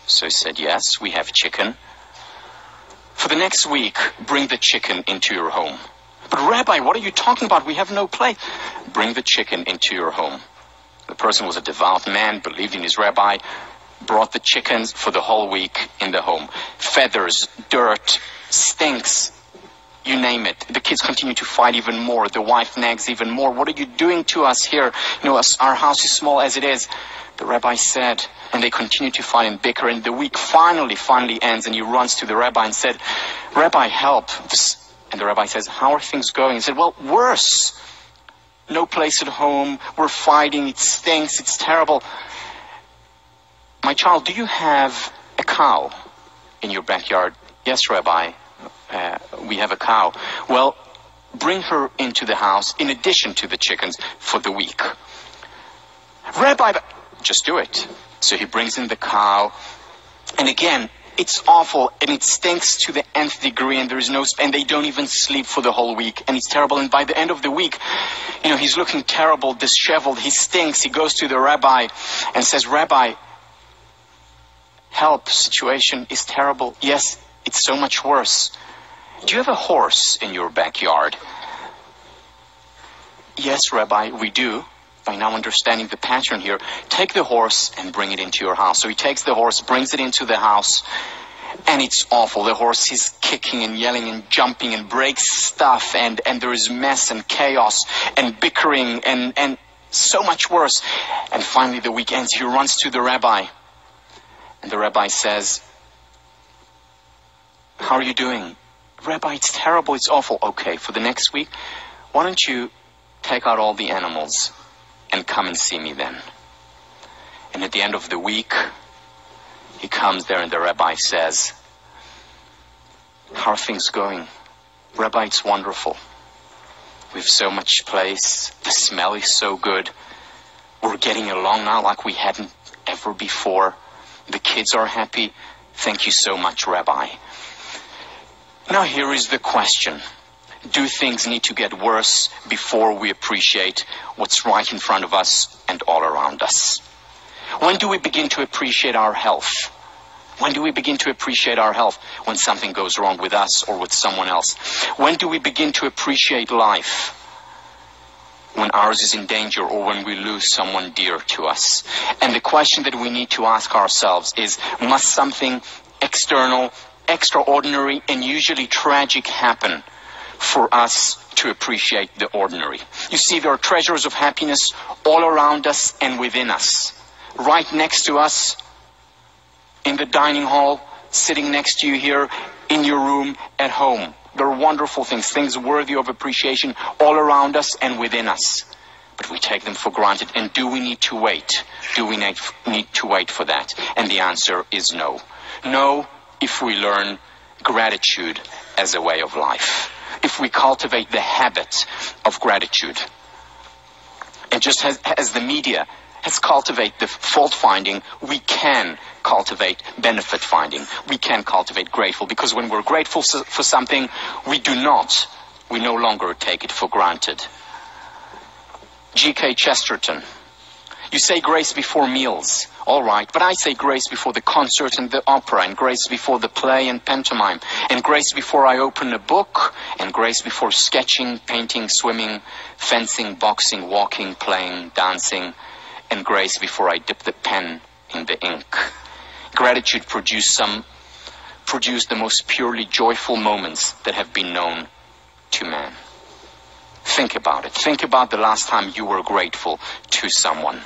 S1: So he said, yes, we have chicken. For the next week, bring the chicken into your home. But Rabbi, what are you talking about? We have no place. Bring the chicken into your home. The person was a devout man, believed in his rabbi, brought the chickens for the whole week in the home. Feathers, dirt, stinks, you name it. The kids continue to fight even more. The wife nags even more. What are you doing to us here? Our house is small as it is. The rabbi said, and they continue to fight and bicker, and the week finally ends, and he runs to the rabbi and said, Rabbi, help. And the rabbi says, how are things going? He said, well, worse. No place at home, we're fighting, it stinks, it's terrible. My child, do you have a cow in your backyard? Yes, Rabbi, we have a cow. Well, bring her into the house in addition to the chickens for the week. Rabbi, just do it. So he brings in the cow, and again, it's awful, and it stinks to the nth degree, and and they don't even sleep for the whole week, and it's terrible. And by the end of the week, he's looking terrible, disheveled, he stinks. He goes to the rabbi and says, Rabbi, help, situation is terrible. Yes, it's so much worse. Do you have a horse in your backyard? Yes, Rabbi, we do. By now understanding the pattern here, take the horse and bring it into your house. So he takes the horse, brings it into the house, and it's awful. The horse is kicking and yelling and jumping and breaks stuff, and there is mess and chaos and bickering and so much worse. And finally the week ends. He runs to the rabbi, and the rabbi says, how are you doing? Rabbi, it's terrible, it's awful. Okay, for the next week, why don't you take out all the animals and come and see me then? And at the end of the week, he comes there and the rabbi says, how are things going? Rabbi, it's wonderful. We have so much place. The smell is so good. We're getting along now like we hadn't ever before. The kids are happy. Thank you so much, Rabbi. Now here is the question. Do things need to get worse before we appreciate what's right in front of us and all around us? When do we begin to appreciate our health? When do we begin to appreciate our health? When something goes wrong with us or with someone else. When do we begin to appreciate life? When ours is in danger or when we lose someone dear to us. And the question that we need to ask ourselves is, must something external, extraordinary, and usually tragic happen for us to appreciate the ordinary? You see, there are treasures of happiness all around us and within us. Right next to us, in the dining hall, sitting next to you here, in your room, at home. There are wonderful things, things worthy of appreciation all around us and within us. But we take them for granted. And do we need to wait? Do we need to wait for that? And the answer is no. No, if we learn gratitude as a way of life. If we cultivate the habit of gratitude. And just as the media has cultivated the fault-finding, we can cultivate benefit-finding. We can cultivate grateful, because when we're grateful for something, we no longer take it for granted. G.K. Chesterton. You say grace before meals. All right, but I say grace before the concert and the opera, and grace before the play and pantomime, and grace before I open a book, and grace before sketching, painting, swimming, fencing, boxing, walking, playing, dancing, and grace before I dip the pen in the ink. Gratitude produced the most purely joyful moments that have been known to man. Think about it. Think about the last time you were grateful to someone.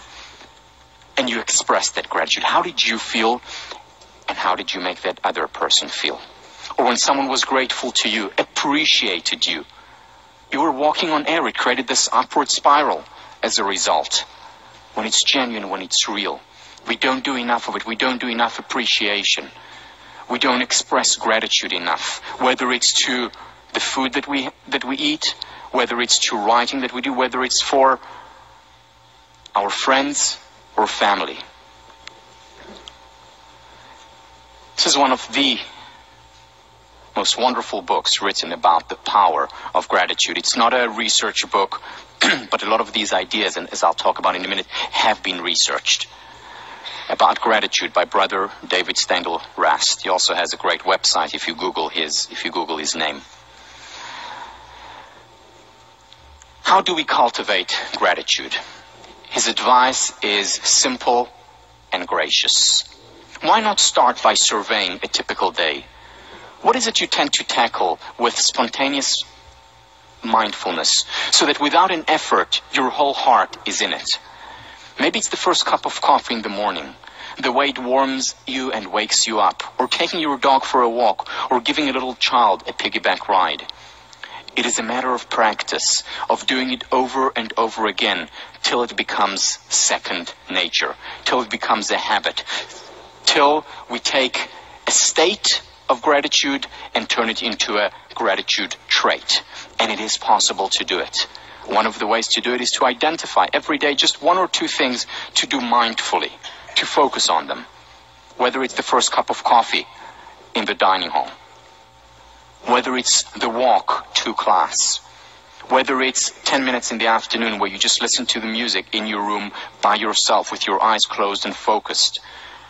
S1: And you expressed that gratitude. How did you feel? And how did you make that other person feel? Or when someone was grateful to you, appreciated you, you were walking on air. It created this upward spiral as a result. When it's genuine, when it's real. We don't do enough of it. We don't do enough appreciation. We don't express gratitude enough. Whether it's to the food that we eat, whether it's to writing that we do, whether it's for our friends or family. This is one of the most wonderful books written about the power of gratitude. It's not a research book, but a lot of these ideas, and as I'll talk about in a minute, have been researched. About gratitude by Brother David Stendal Rast. He also has a great website if you Google his name. How do we cultivate gratitude? His advice is simple and gracious. Why not start by surveying a typical day? What is it you tend to tackle with spontaneous mindfulness, so that without an effort, your whole heart is in it? Maybe it's the first cup of coffee in the morning, the way it warms you and wakes you up, or taking your dog for a walk, or giving a little child a piggyback ride. It is a matter of practice, of doing it over and over again, till it becomes second nature, till it becomes a habit, till we take a state of gratitude and turn it into a gratitude trait. And it is possible to do it. One of the ways to do it is to identify every day just one or two things to do mindfully, to focus on them. Whether it's the first cup of coffee in the dining hall, whether it's the walk to class, whether it's 10 minutes in the afternoon where you just listen to the music in your room by yourself with your eyes closed and focused,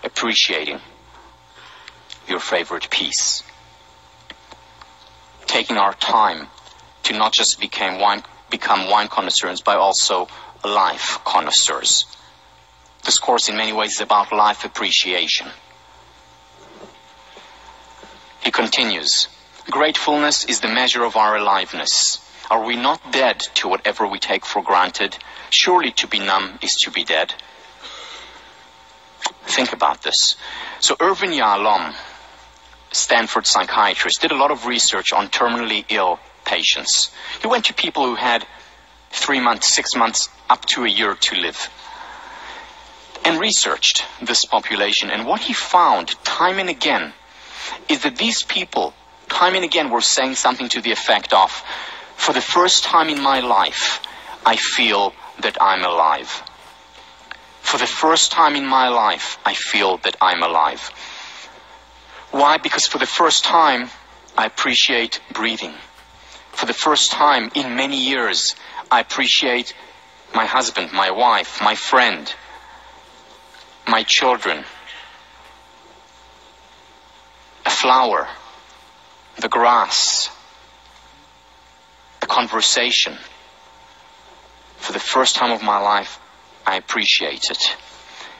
S1: appreciating your favorite piece. Taking our time to not just become wine connoisseurs, but also life connoisseurs. This course in many ways is about life appreciation. He continues, gratefulness is the measure of our aliveness. Are we not dead to whatever we take for granted? Surely to be numb is to be dead. Think about this. So Irvin Yalom, Stanford psychiatrist, did a lot of research on terminally ill patients. He went to people who had 3 months, 6 months, up to a year to live, and researched this population. And what he found time and again is that these people, time and again, were saying something to the effect of, for the first time in my life, I feel that I'm alive. For the first time in my life, I feel that I'm alive. Why? Because for the first time, I appreciate breathing. For the first time in many years, I appreciate my husband, my wife, my friend, my children. flower, the grass, the conversation. For the first time of my life, I appreciate it.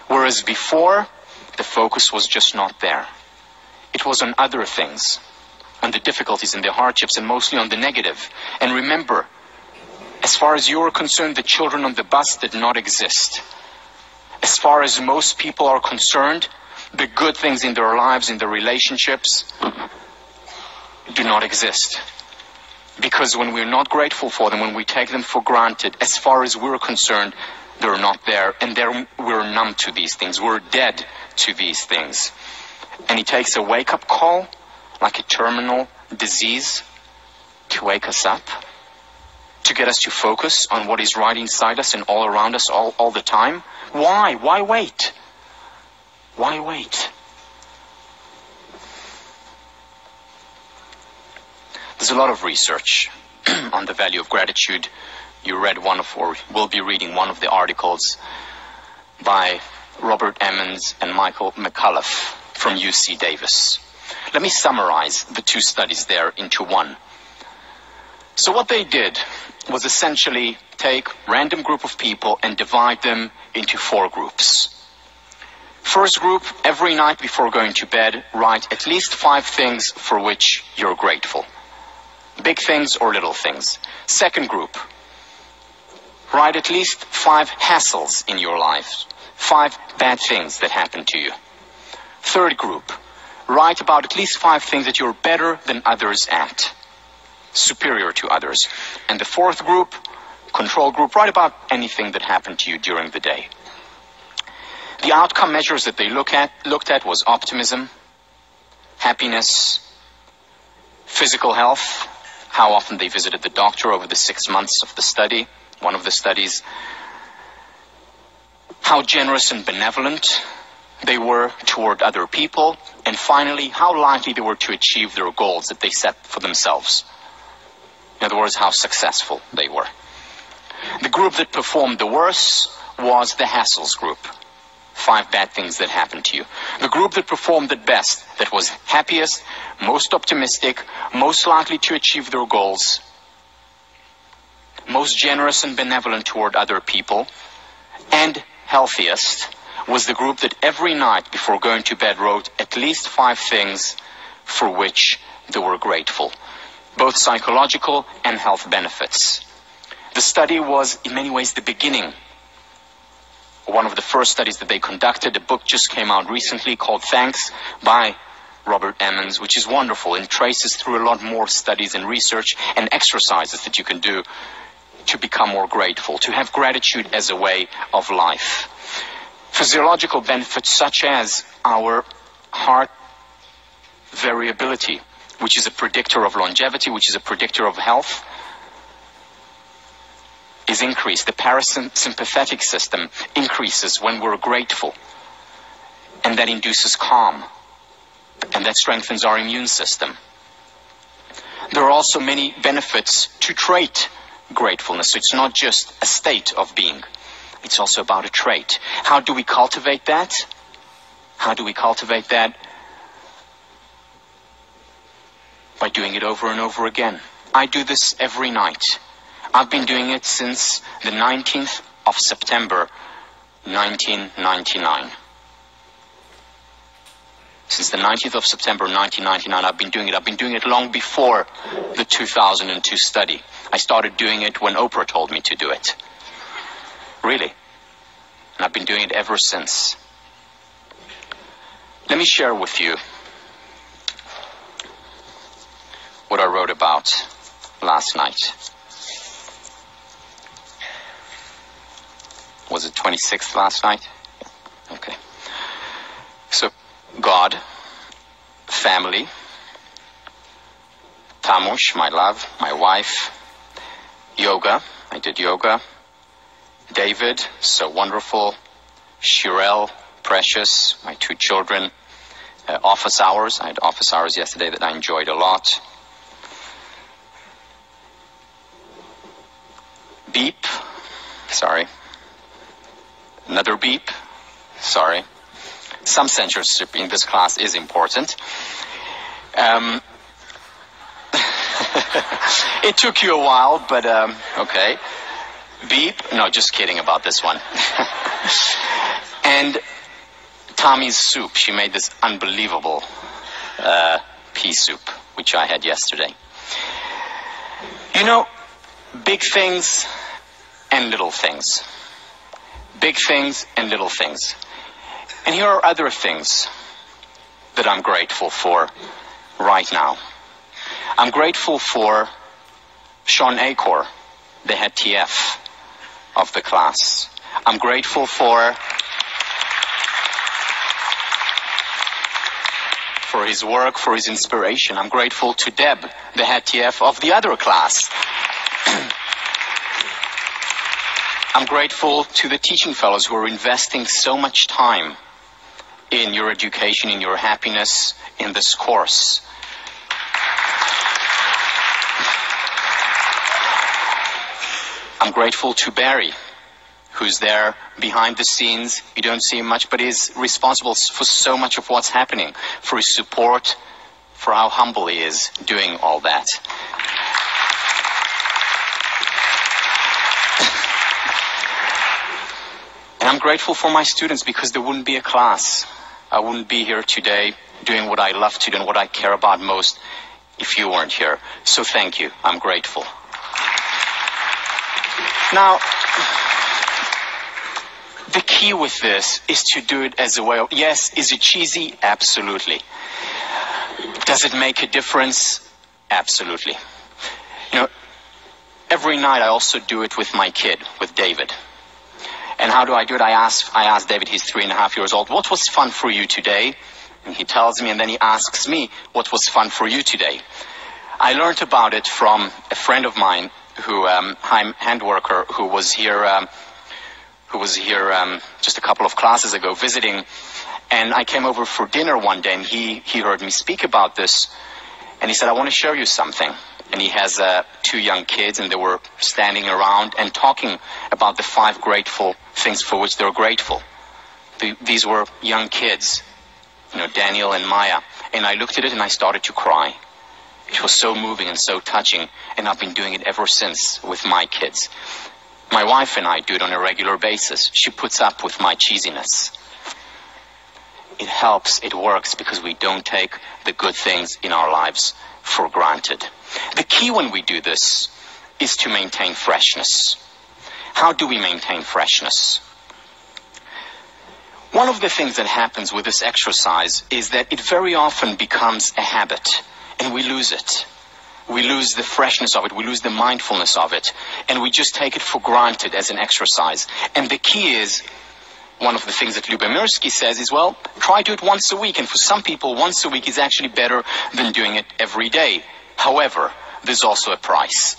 S1: Whereas before, the focus was just not there. It was on other things, on the difficulties and the hardships, and mostly on the negative. And remember, as far as you are concerned, the children on the bus did not exist. As far as most people are concerned, the good things in their lives, in their relationships, do not exist. Because when we're not grateful for them, when we take them for granted, as far as we're concerned, they're not there. And we're numb to these things. We're dead to these things. And it takes a wake-up call, like a terminal disease, to wake us up, to get us to focus on what is right inside us and all around us all the time. Why? Why wait? Why wait? There's a lot of research on the value of gratitude. You read one of, or will be reading one of the articles by Robert Emmons and Michael McCullough from UC Davis. Let me summarize the two studies there into one. So what they did was essentially take a random group of people and divide them into 4 groups. First group, every night before going to bed, write at least 5 things for which you're grateful. Big things or little things. Second group, write at least 5 hassles in your life. 5 bad things that happened to you. Third group, write about at least 5 things that you're better than others at. Superior to others. And the fourth group, control group, write about anything that happened to you during the day. The outcome measures that they looked at was optimism, happiness, physical health, how often they visited the doctor over the 6 months of the study, one of the studies, how generous and benevolent they were toward other people, and finally, how likely they were to achieve their goals that they set for themselves. In other words, how successful they were. The group that performed the worst was the hassles group. 5 bad things that happened to you. The group that performed the best, that was happiest, most optimistic, most likely to achieve their goals, most generous and benevolent toward other people, and healthiest, was the group that every night before going to bed wrote at least 5 things for which they were grateful, both psychological and health benefits. The study was in many ways the beginning, one of the first studies that they conducted. A book just came out recently called Thanks by Robert Emmons, which is wonderful and traces through a lot more studies and research and exercises that you can do to become more grateful, to have gratitude as a way of life. Physiological benefits such as our heart variability, which is a predictor of longevity, which is a predictor of health, is increased. The parasympathetic system increases when we're grateful, and that induces calm, and that strengthens our immune system. There are also many benefits to trait gratefulness. It's not just a state of being. It's also about a trait. How do we cultivate that? How do we cultivate that? By doing it over and over again. I do this every night. I've been doing it since the 19th of September, 1999. Since the 19th of September, 1999, I've been doing it. I've been doing it long before the 2002 study. I started doing it when Oprah told me to do it. Really. And I've been doing it ever since. Let me share with you what I wrote about last night. Was it 26th last night? Okay. So, God, family, Tamush, my love, my wife, yoga, I did yoga, David, so wonderful, Shirelle, precious, my 2 children, office hours, I had office hours yesterday that I enjoyed a lot, beep, sorry, another beep, sorry. Some censorship in this class is important. It took you a while, but okay. Beep. No, just kidding about this one. And Tommy's soup. She made this unbelievable pea soup, which I had yesterday. You know, big things and little things. Big things and little things. And here are other things that I'm grateful for right now. I'm grateful for Sean Acor, the head TF of the class. I'm grateful for his work, for his inspiration. I'm grateful to Deb, the head TF of the other class. I'm grateful to the teaching fellows who are investing so much time in your education, in your happiness, in this course. I'm grateful to Barry, who's there behind the scenes. You don't see him much, but is responsible for so much of what's happening, for his support, for how humble he is doing all that. And I'm grateful for my students, because there wouldn't be a class. I wouldn't be here today doing what I love to do and what I care about most if you weren't here. So thank you. I'm grateful. Now, the key with this is to do it as a way of, yes, is it cheesy? Absolutely. Does it make a difference? Absolutely. You know, every night I also do it with my kid, with David. And how do I do it? I ask David, he's 3.5 years old, what was fun for you today? And he tells me, and then he asks me, what was fun for you today? I learned about it from a friend of mine, who hand worker, who was here just a couple of classes ago visiting, and I came over for dinner one day, and he heard me speak about this, and he said, I want to show you something. And he has 2 young kids, and they were standing around and talking about the 5 grateful things for which they're grateful. These were young kids, you know, Daniel and Maya, and I looked at it and I started to cry. It was so moving and so touching, and I've been doing it ever since with my kids. My wife and I do it on a regular basis. She puts up with my cheesiness. It helps, it works, because we don't take the good things in our lives for granted. The key when we do this is to maintain freshness. How do we maintain freshness? One of the things that happens with this exercise is that it very often becomes a habit. And we lose it. We lose the freshness of it. We lose the mindfulness of it. And we just take it for granted as an exercise. And the key is, one of the things that Lyubomirsky says is, well, try to do it once a week. And for some people, once a week is actually better than doing it every day. However, there's also a price.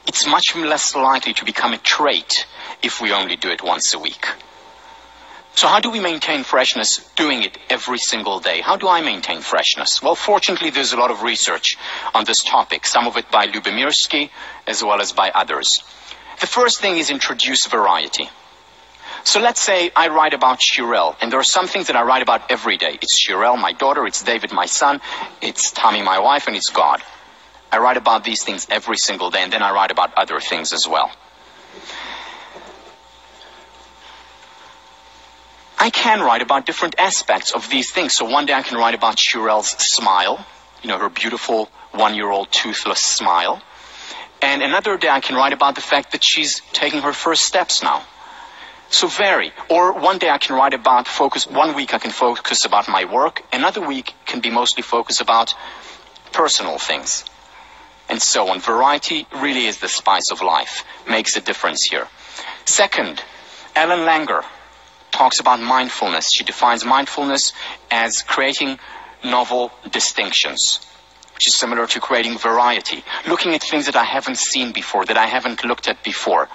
S1: It's much less likely to become a trait if we only do it once a week. So how do we maintain freshness doing it every single day? How do I maintain freshness? Well, fortunately, there's a lot of research on this topic, some of it by Lyubomirsky as well as by others. The first thing is introduce variety. So let's say I write about Shirelle, and there are some things that I write about every day. It's Shirelle, my daughter, it's David, my son, it's Tommy, my wife, and it's God. I write about these things every single day, and then I write about other things as well. I can write about different aspects of these things. So one day I can write about Shirelle's smile, you know, her beautiful 1-year-old toothless smile. And another day I can write about the fact that she's taking her first steps now. So vary. Or one day I can write about one week I can focus about my work. Another week can be mostly focused about personal things. And so on. Variety really is the spice of life. Makes a difference here. Second, Ellen Langer talks about mindfulness. She defines mindfulness as creating novel distinctions, which is similar to creating variety, looking at things that I haven't seen before, that I haven't looked at before.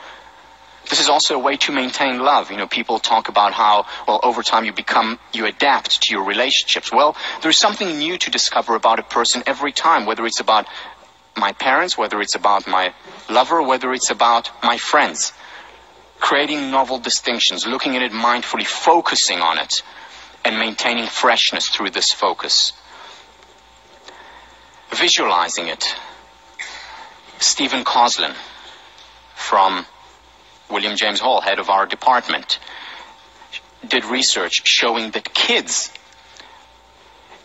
S1: This is also a way to maintain love. You know, people talk about how, well, over time you adapt to your relationships. Well, there's something new to discover about a person every time, whether it's about my parents, whether it's about my lover, whether it's about my friends. Creating novel distinctions, looking at it mindfully, focusing on it, and maintaining freshness through this focus. visualizing it. Stephen Coslin from William James Hall, head of our department, did research showing that kids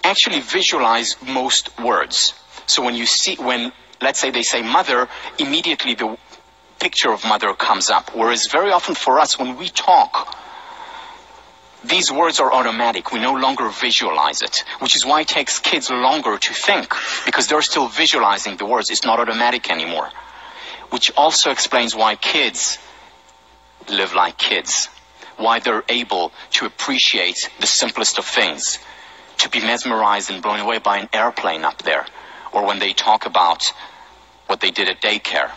S1: actually visualize most words. So when let's say they say mother, immediately the picture of mother comes up. Whereas very often for us, when we talk, these words are automatic. We no longer visualize it, which is why it takes kids longer to think, because they're still visualizing the words. It's not automatic anymore. Which also explains why kids live like kids, why they're able to appreciate the simplest of things, to be mesmerized and blown away by an airplane up there, or when they talk about what they did at daycare.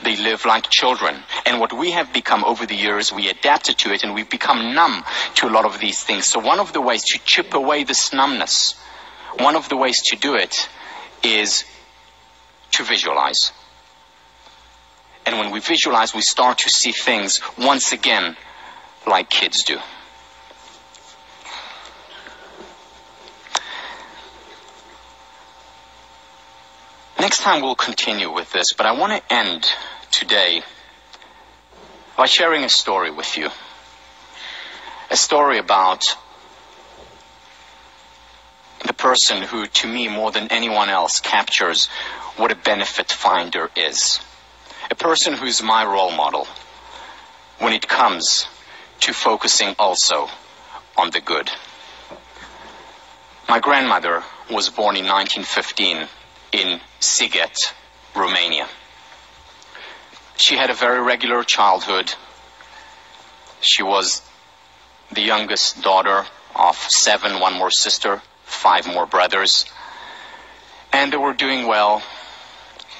S1: They live like children. And what we have become over the years, we adapted to it and we've become numb to a lot of these things. So one of the ways to chip away this numbness, one of the ways to do it is to visualize. And when we visualize, we start to see things once again like kids do. Next time we'll continue with this, but I want to end today by sharing a story with you. A story about the person who, to me, more than anyone else, captures what a benefit finder is. A person who's my role model when it comes to focusing also on the good. My grandmother was born in 1915 in Sighet, Romania. She had a very regular childhood. She was the youngest daughter of 7, one more sister, 5 more brothers. And they were doing well.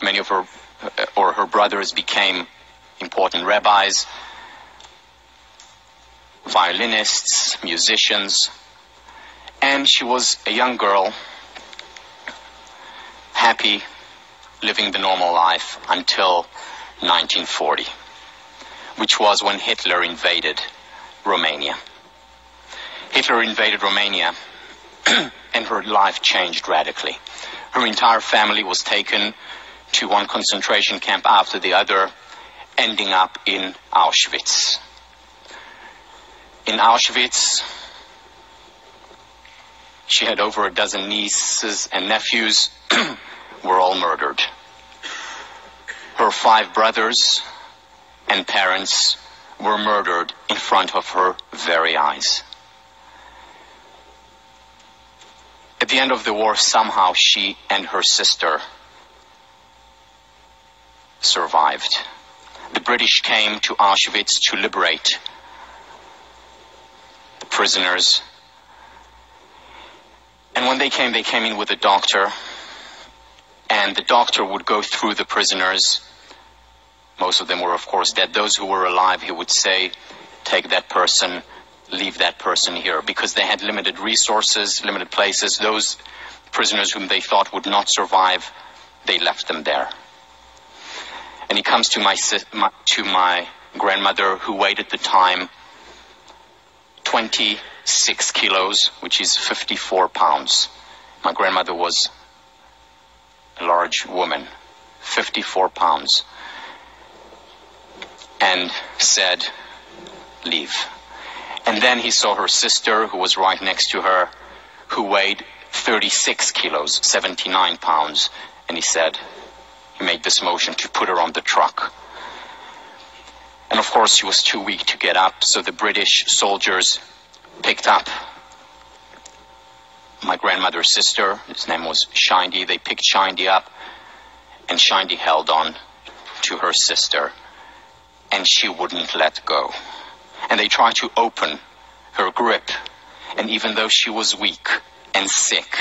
S1: Many of her brothers became important rabbis, violinists, musicians. And she was a young girl, happy, living the normal life until 1940, which was when Hitler invaded Romania. Hitler invaded Romania and her life changed radically. Her entire family was taken to one concentration camp after the other, ending up in Auschwitz. In Auschwitz, she had over a dozen nieces and nephews were all murdered. Her 5 brothers and parents were murdered in front of her very eyes. At the end of the war, somehow she and her sister survived. The British came to Auschwitz to liberate the prisoners. And when they came in with a doctor, and the doctor would go through the prisoners. Most of them were, of course, dead. Those who were alive, he would say, take that person, leave that person here, because they had limited resources, limited places. Those prisoners whom they thought would not survive, they left them there. And he comes to my grandmother, who weighed at the time 26 kilos, which is 54 pounds. My grandmother was a large woman, 54 pounds, and said, leave. And then he saw her sister, who was right next to her, who weighed 36 kilos, 79 pounds, and he made this motion to put her on the truck. And of course she was too weak to get up, so the British soldiers picked up my grandmother's sister. His name was Shindy. They picked Shindy up, and Shindy held on to her sister, and she wouldn't let go. And they tried to open her grip, and even though she was weak and sick,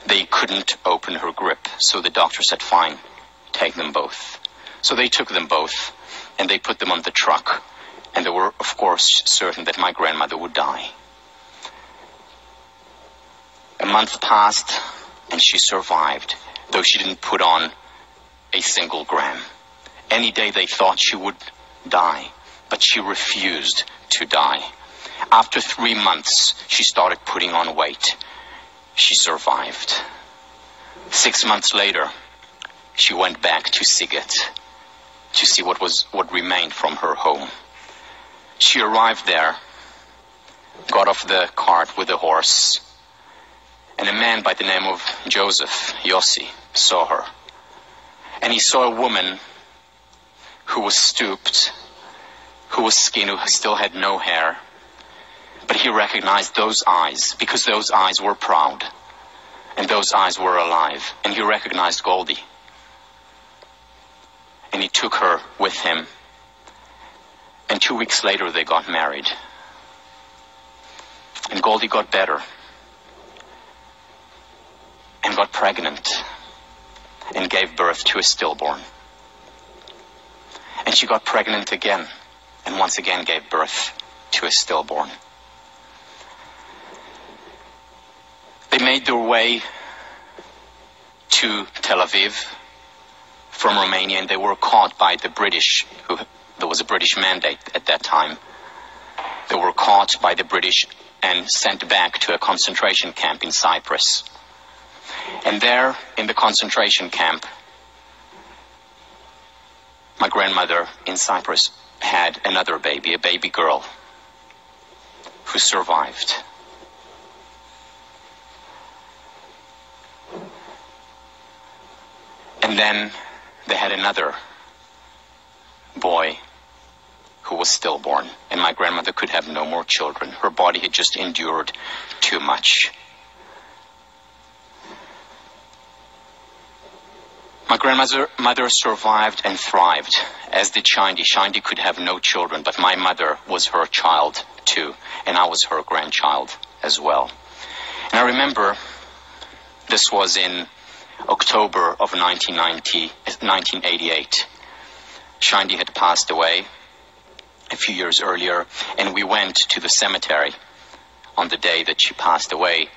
S1: they couldn't open her grip. So the doctor said, fine, take them both. So they took them both, and they put them on the truck, and they were, of course, certain that my grandmother would die. A month passed, and she survived, though she didn't put on a single gram. Any day they thought she would die, but she refused to die. After 3 months, she started putting on weight. She survived. 6 months later, she went back to Siget to see what remained from her home. She arrived there, got off the cart with the horse, and a man by the name of Joseph, Yossi, saw her. And he saw a woman who was stooped, who was skinny, who still had no hair. But he recognized those eyes, because those eyes were proud, and those eyes were alive. And he recognized Goldie. And he took her with him. And 2 weeks later, they got married. And Goldie got better. And got pregnant. And gave birth to a stillborn. And she got pregnant again. And once again gave birth to a stillborn. They made their way to Tel Aviv from Romania, and they were caught by the British. There was a British mandate at that time. They were caught by the British and sent back to a concentration camp in Cyprus. And there, in the concentration camp, my grandmother in Cyprus had another baby, a baby girl, who survived. And then they had another boy who was stillborn, and my grandmother could have no more children. Her body had just endured too much. My grandmother survived and thrived, as did Shindi. Shindi could have no children, but my mother was her child too, and I was her grandchild as well. And I remember this was in October of 1988. Shindi had passed away a few years earlier, and we went to the cemetery on the day that she passed away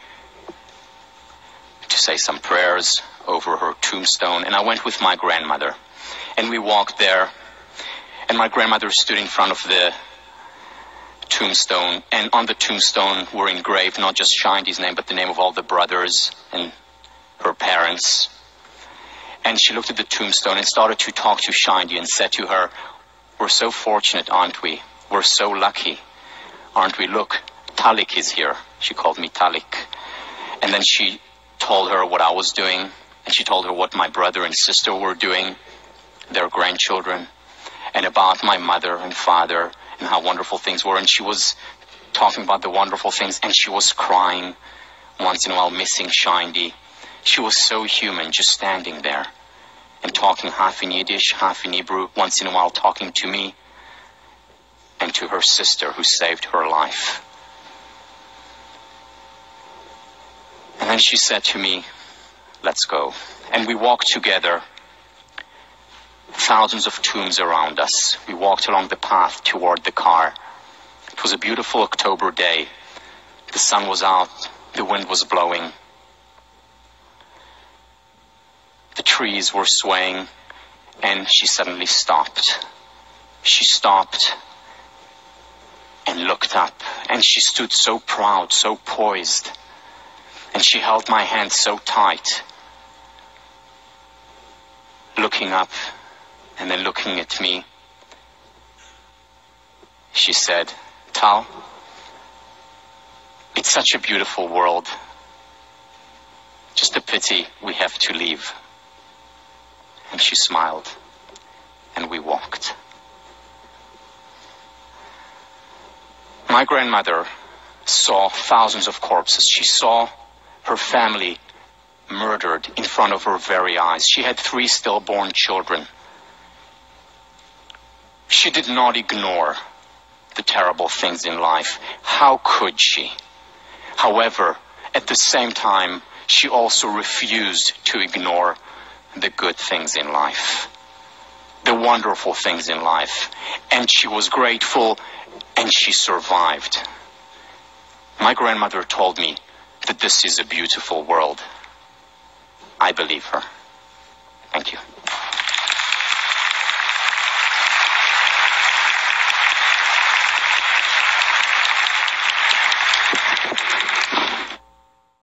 S1: to say some prayers over her tombstone. And I went with my grandmother, and we walked there, and my grandmother stood in front of the tombstone, and on the tombstone were engraved not just Shindi's name, but the name of all the brothers and her parents. And she looked at the tombstone and started to talk to Shindi and said to her, "We're so fortunate, aren't we? We're so lucky, aren't we? Look, Talik is here." She called me Talik. And then she told her what I was doing, and she told her what my brother and sister were doing, their grandchildren, and about my mother and father and how wonderful things were. And she was talking about the wonderful things, and she was crying once in a while, missing Shindi. She was so human, just standing there and talking half in Yiddish, half in Hebrew, once in a while talking to me and to her sister who saved her life. And then she said to me, "Let's go." And we walked together, thousands of tombs around us. We walked along the path toward the car. It was a beautiful October day. The sun was out, the wind was blowing. The trees were swaying, and she suddenly stopped. She stopped and looked up, and she stood so proud, so poised, and she held my hand so tight, looking up and then looking at me. She said, "Tal, it's such a beautiful world. Just a pity we have to leave." And she smiled, and we walked. My grandmother saw thousands of corpses. She saw her family murdered in front of her very eyes. She had 3 stillborn children. She did not ignore the terrible things in life. How could she? However, at the same time, she also refused to ignore the good things in life, the wonderful things in life. And she was grateful, and she survived. My grandmother told me that this is a beautiful world. I believe her. Thank you.